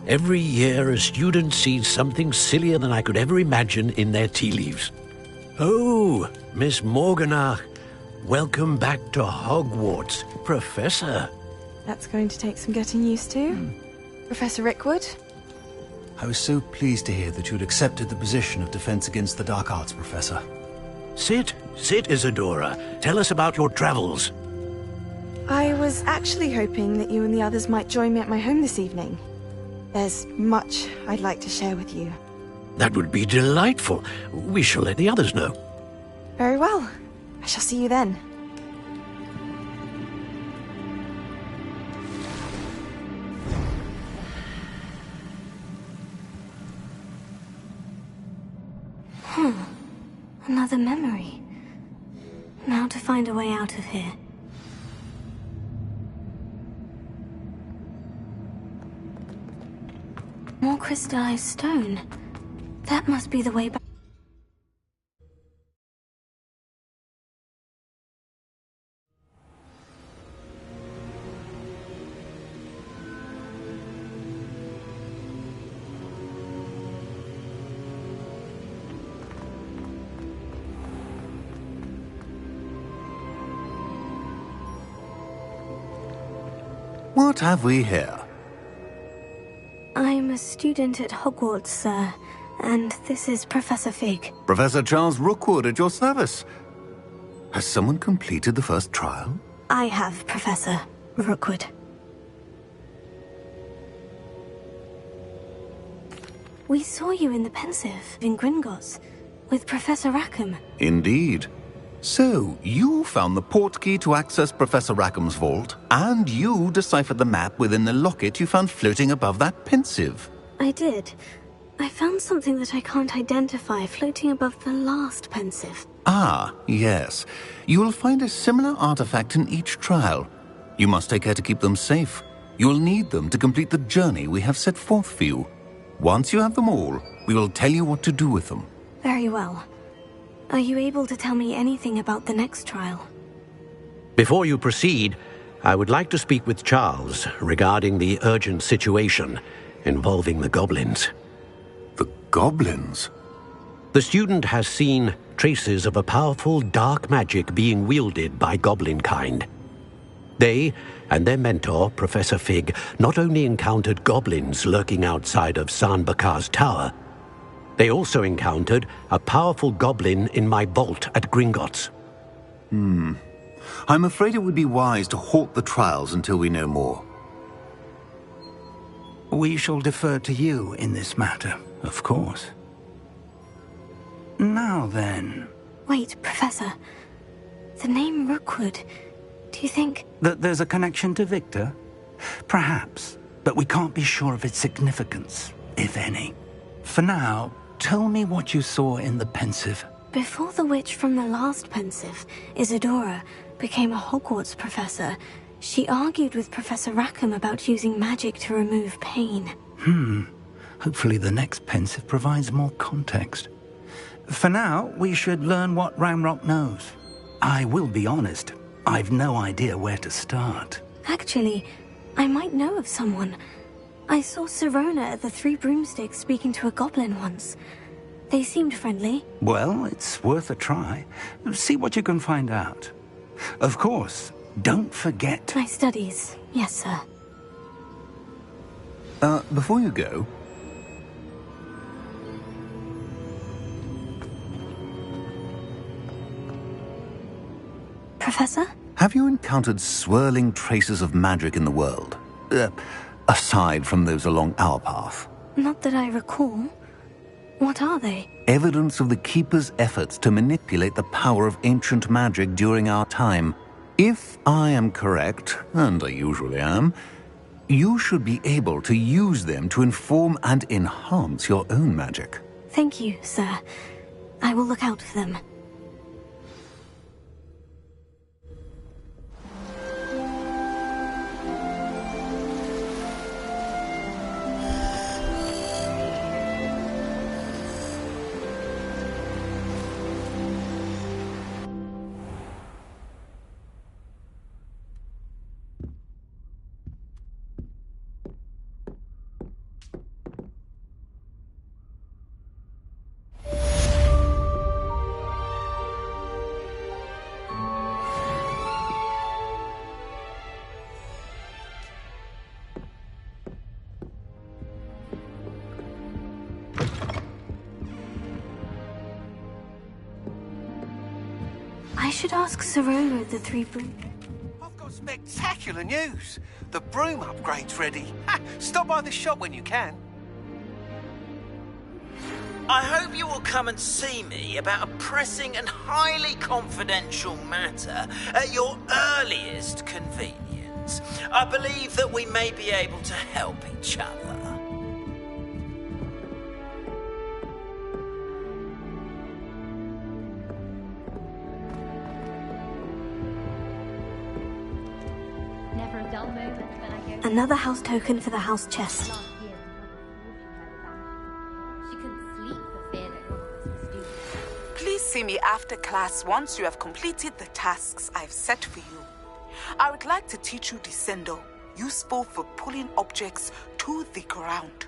Speaker 7: Every year, a student sees something sillier than I could ever imagine in their tea leaves. Oh, Miss Morganach, welcome back to Hogwarts, Professor.
Speaker 12: That's going to take some getting used to. Professor Rickwood?
Speaker 13: I was so pleased to hear that you'd accepted the position of Defense Against the Dark Arts, Professor.
Speaker 7: Sit, Isadora. Tell us about your travels.
Speaker 12: I was actually hoping that you and the others might join me at my home this evening. There's much I'd like to share with you.
Speaker 7: That would be delightful. We shall let the others know.
Speaker 12: Very well. I shall see you then.
Speaker 6: Another memory. Now to find a way out of here. More crystallized stone. That must be the way back.
Speaker 14: What have we here?
Speaker 6: I'm a student at Hogwarts, sir, and this is Professor Fig.
Speaker 14: Professor Charles Rookwood at your service. Has someone completed the first trial?
Speaker 6: I have, Professor Rookwood. We saw you in the Pensive in Gringotts with Professor Rackham.
Speaker 14: Indeed. So, you found the portkey to access Professor Rackham's vault, and you deciphered the map within the locket you found floating above that Pensive.
Speaker 6: I did. I found something that I can't identify floating above the last Pensive.
Speaker 14: Ah, yes. You will find a similar artifact in each trial. You must take care to keep them safe. You will need them to complete the journey we have set forth for you. Once you have them all, we will tell you what to do with them.
Speaker 6: Very well. Are you able to tell me anything about the next trial?
Speaker 7: Before you proceed, I would like to speak with Charles regarding the urgent situation involving the goblins.
Speaker 14: The goblins?
Speaker 7: The student has seen traces of a powerful dark magic being wielded by goblin kind. They and their mentor, Professor Fig, not only encountered goblins lurking outside of Sanbakar's tower, they also encountered a powerful goblin in my vault at Gringotts.
Speaker 14: I'm afraid it would be wise to halt the trials until we know more.
Speaker 10: We shall defer to you in this matter, of course. Now then...
Speaker 6: Wait, Professor. The name Rookwood. Do you think...
Speaker 10: that there's a connection to Victor? Perhaps, but we can't be sure of its significance, if any. For now, tell me what you saw in the Pensive.
Speaker 6: Before the witch from the last Pensive, Isadora, became a Hogwarts professor, she argued with Professor Rackham about using magic to remove pain.
Speaker 10: Hopefully the next pensive provides more context. For now, we should learn what Ramrock knows. I will be honest, I've no idea where to start.
Speaker 6: Actually, I might know of someone. I saw Sirona at the Three Broomsticks speaking to a goblin once. They seemed friendly.
Speaker 10: Well, it's worth a try. See what you can find out. Of course, don't forget...
Speaker 6: My studies, yes, sir.
Speaker 14: Before you go...
Speaker 6: Professor?
Speaker 14: Have you encountered swirling traces of magic in the world? Aside from those along our path?
Speaker 6: Not that I recall. What are they?
Speaker 14: Evidence of the Keeper's efforts to manipulate the power of ancient magic during our time. If I am correct, and I usually am, you should be able to use them to inform and enhance your own magic.
Speaker 6: Thank you, sir. I will look out for them. I should ask Sirona at the Three Broom...
Speaker 1: I've got spectacular news. The broom upgrade's ready. Stop by the shop when you can.
Speaker 15: I hope you will come and see me about a pressing and highly confidential matter at your earliest convenience. I believe that we may be able to help each other.
Speaker 6: Another house token for the house chest.
Speaker 16: Please see me after class once you have completed the tasks I've set for you. I would like to teach you Descendo, useful for pulling objects to the ground.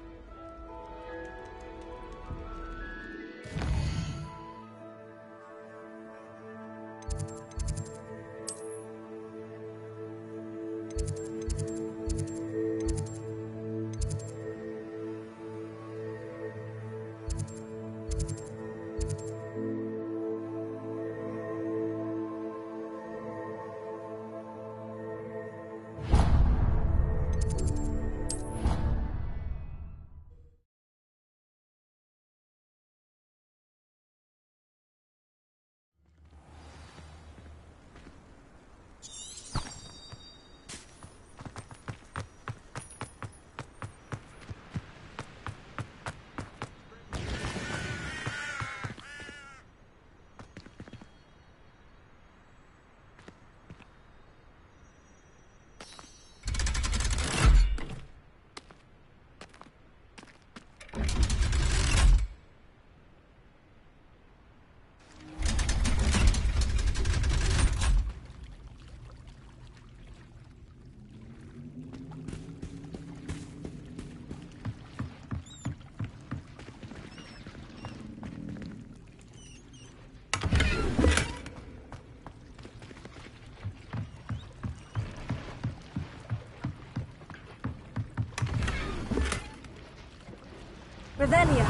Speaker 2: Revelio.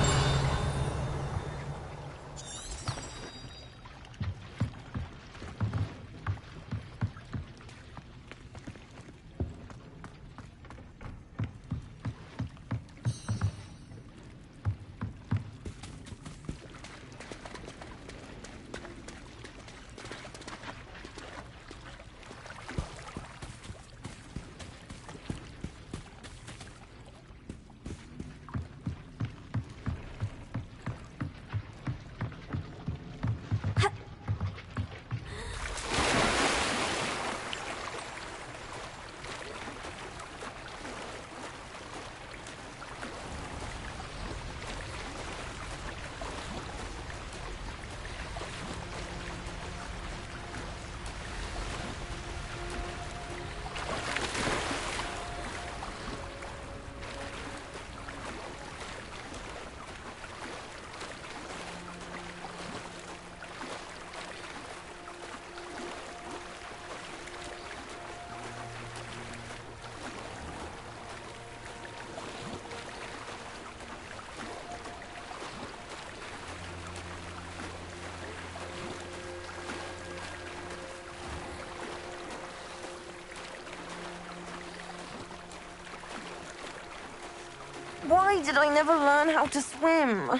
Speaker 12: Why did I never learn how to swim?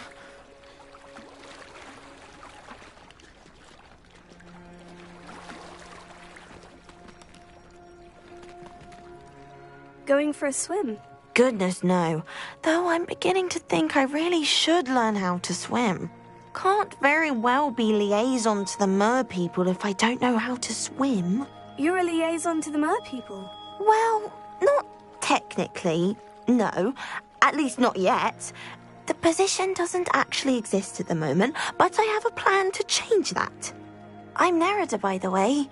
Speaker 6: Going for a swim?
Speaker 12: Goodness, no. Though I'm beginning to think I really should learn how to swim. Can't very well be liaison to the mer people if I don't know how to swim.
Speaker 6: You're a liaison to the mer people?
Speaker 12: Well, not technically, no. At least not yet. The position doesn't actually exist at the moment, but I have a plan to change that. I'm Nerida, by the way.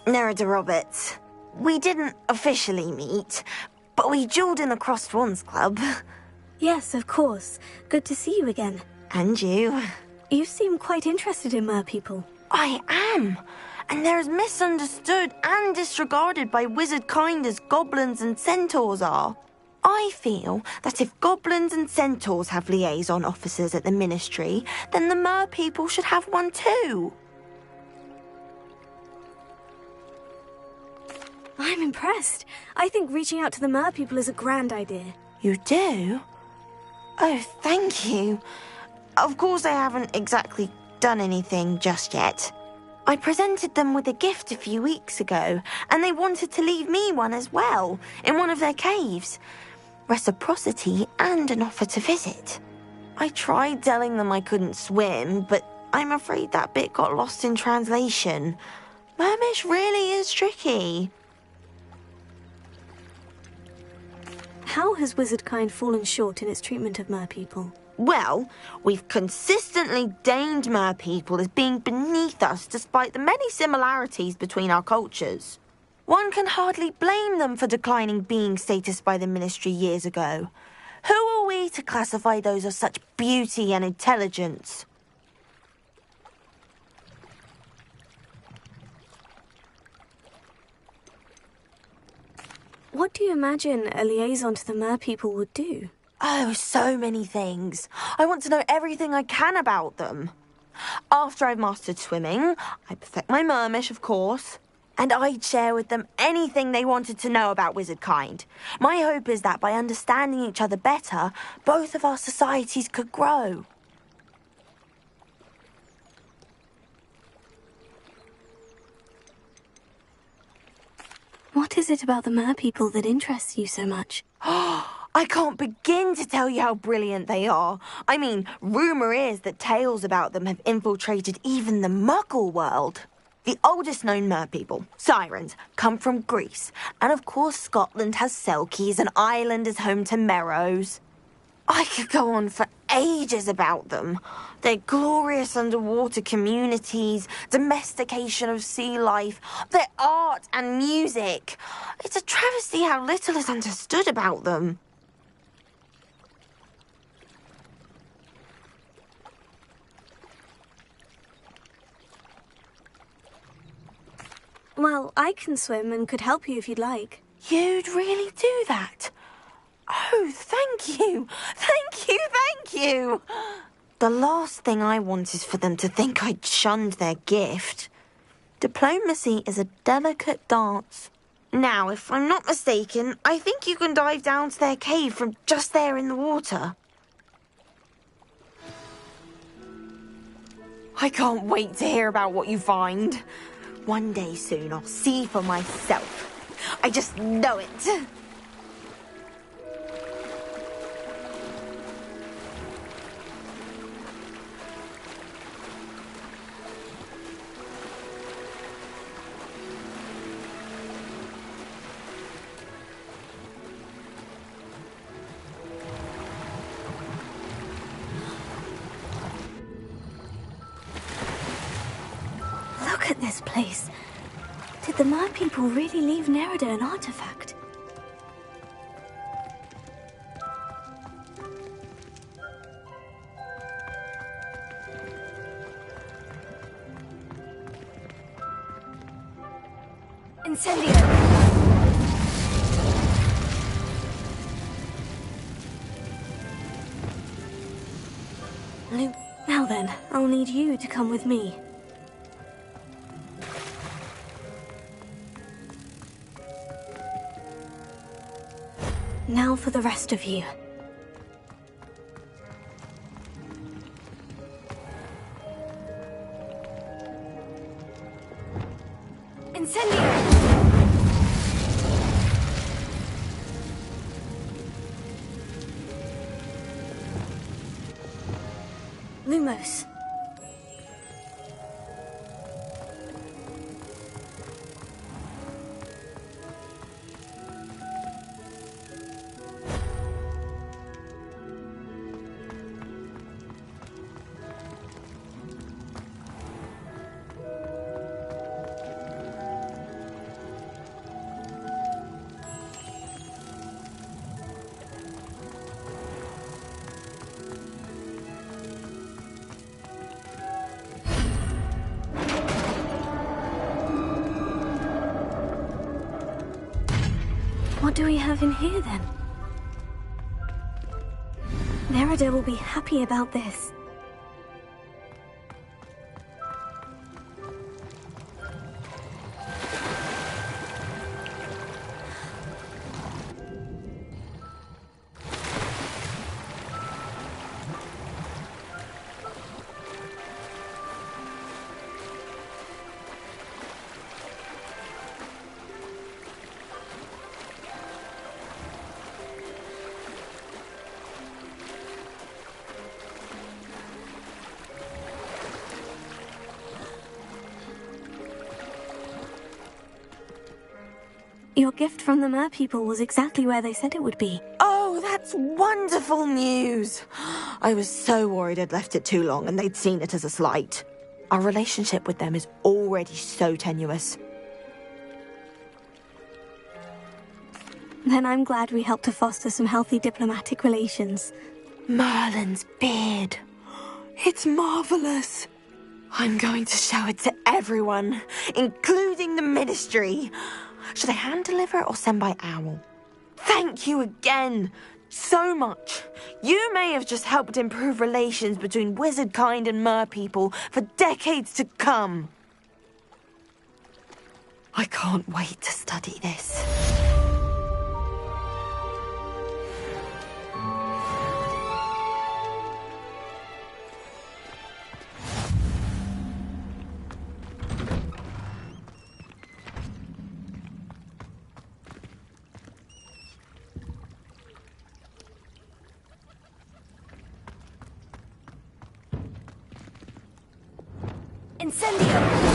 Speaker 12: Nerida Roberts. We didn't officially meet, but we duelled in the Crossed Wands Club.
Speaker 6: Yes, of course. Good to see you again.
Speaker 12: And you.
Speaker 6: You seem quite interested in mer people.
Speaker 12: I am. And they're as misunderstood and disregarded by wizard kind as goblins and centaurs are. I feel that if goblins and centaurs have liaison officers at the ministry, then the mer people should have one too.
Speaker 6: I'm impressed. I think reaching out to the mer people is a grand idea.
Speaker 12: You do? Oh, thank you. Of course I haven't exactly done anything just yet. I presented them with a gift a few weeks ago, and they wanted to leave me one as well, in one of their caves. Reciprocity and an offer to visit. I tried telling them I couldn't swim, but I'm afraid that bit got lost in translation. Mermish really is tricky.
Speaker 6: How has wizardkind fallen short in its treatment of mer people?
Speaker 12: Well, we've consistently deemed mer people as being beneath us despite the many similarities between our cultures. One can hardly blame them for declining being status by the ministry years ago. Who are we to classify those of such beauty and intelligence?
Speaker 6: What do you imagine a liaison to the mer people would do?
Speaker 12: Oh, so many things. I want to know everything I can about them. After I've mastered swimming, I perfect my mermish, of course, and I'd share with them anything they wanted to know about wizardkind. My hope is that by understanding each other better, both of our societies could grow.
Speaker 6: What is it about the mer people that interests you so much?
Speaker 12: I can't begin to tell you how brilliant they are. I mean, rumour is that tales about them have infiltrated even the Muggle world. The oldest known mer people, sirens, come from Greece. And of course Scotland has Selkies and Ireland is home to Merrows. I could go on for ages about them. Their glorious underwater communities, domestication of sea life, their art and music. It's a travesty how little is understood about them.
Speaker 6: Well, I can swim and could help you if you'd like.
Speaker 12: You'd really do that? Oh, thank you. Thank you, thank you. The last thing I want is for them to think I'd shunned their gift. Diplomacy is a delicate dance. Now, if I'm not mistaken, I think you can dive down to their cave from just there in the water. I can't wait to hear about what you find. One day soon, I'll see for myself. I just know it.
Speaker 6: Look at this place. Did the mer people really leave Nerida an artifact? Incendio! Now then, I'll need you to come with me. Now for the rest of you.
Speaker 9: Incendio! Lumos. What do we have in here, then? Merida will be happy about this. Your gift from the Mer people was exactly where they said it would be.
Speaker 17: Oh, that's wonderful news! I was so worried I'd left it too long and they'd seen it as a slight. Our relationship with them is already so tenuous.
Speaker 9: Then I'm glad we helped to foster some healthy diplomatic relations.
Speaker 17: Merlin's beard. It's marvelous. I'm going to show it to everyone, including the Ministry. Should I hand deliver it or send by owl? Thank you again so much. You may have just helped improve relations between wizard kind and mer people for decades to come. I can't wait to study this.
Speaker 9: Incendio!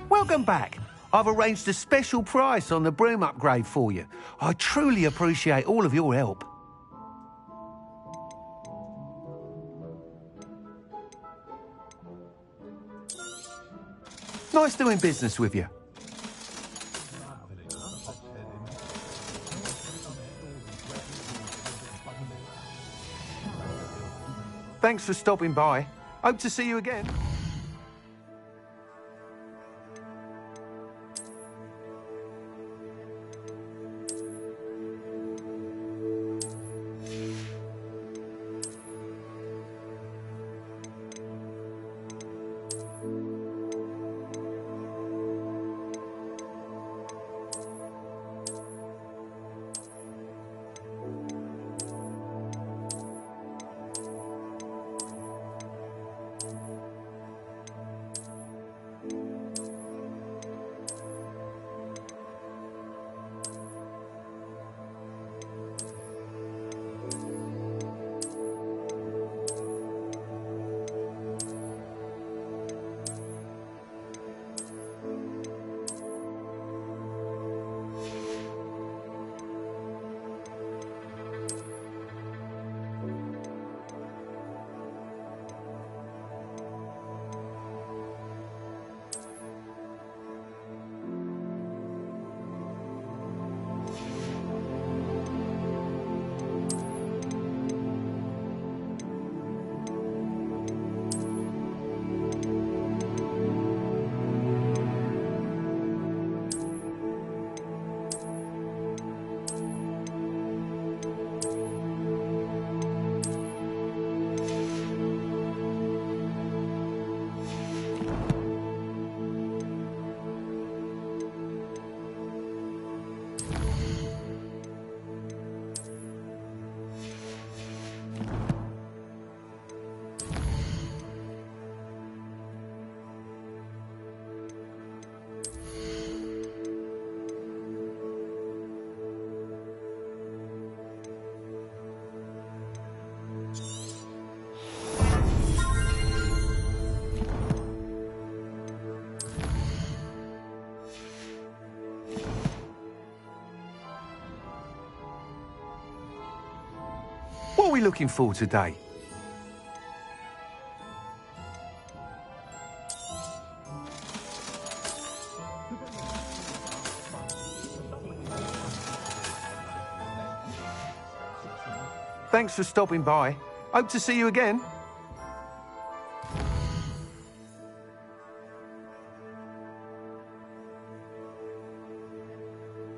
Speaker 1: Welcome back. I've arranged a special price on the broom upgrade for you. I truly appreciate all of your help. Nice doing business with you. Thanks for stopping by. Hope to see you again. What are we looking for today? Thanks for stopping by. Hope to see you again.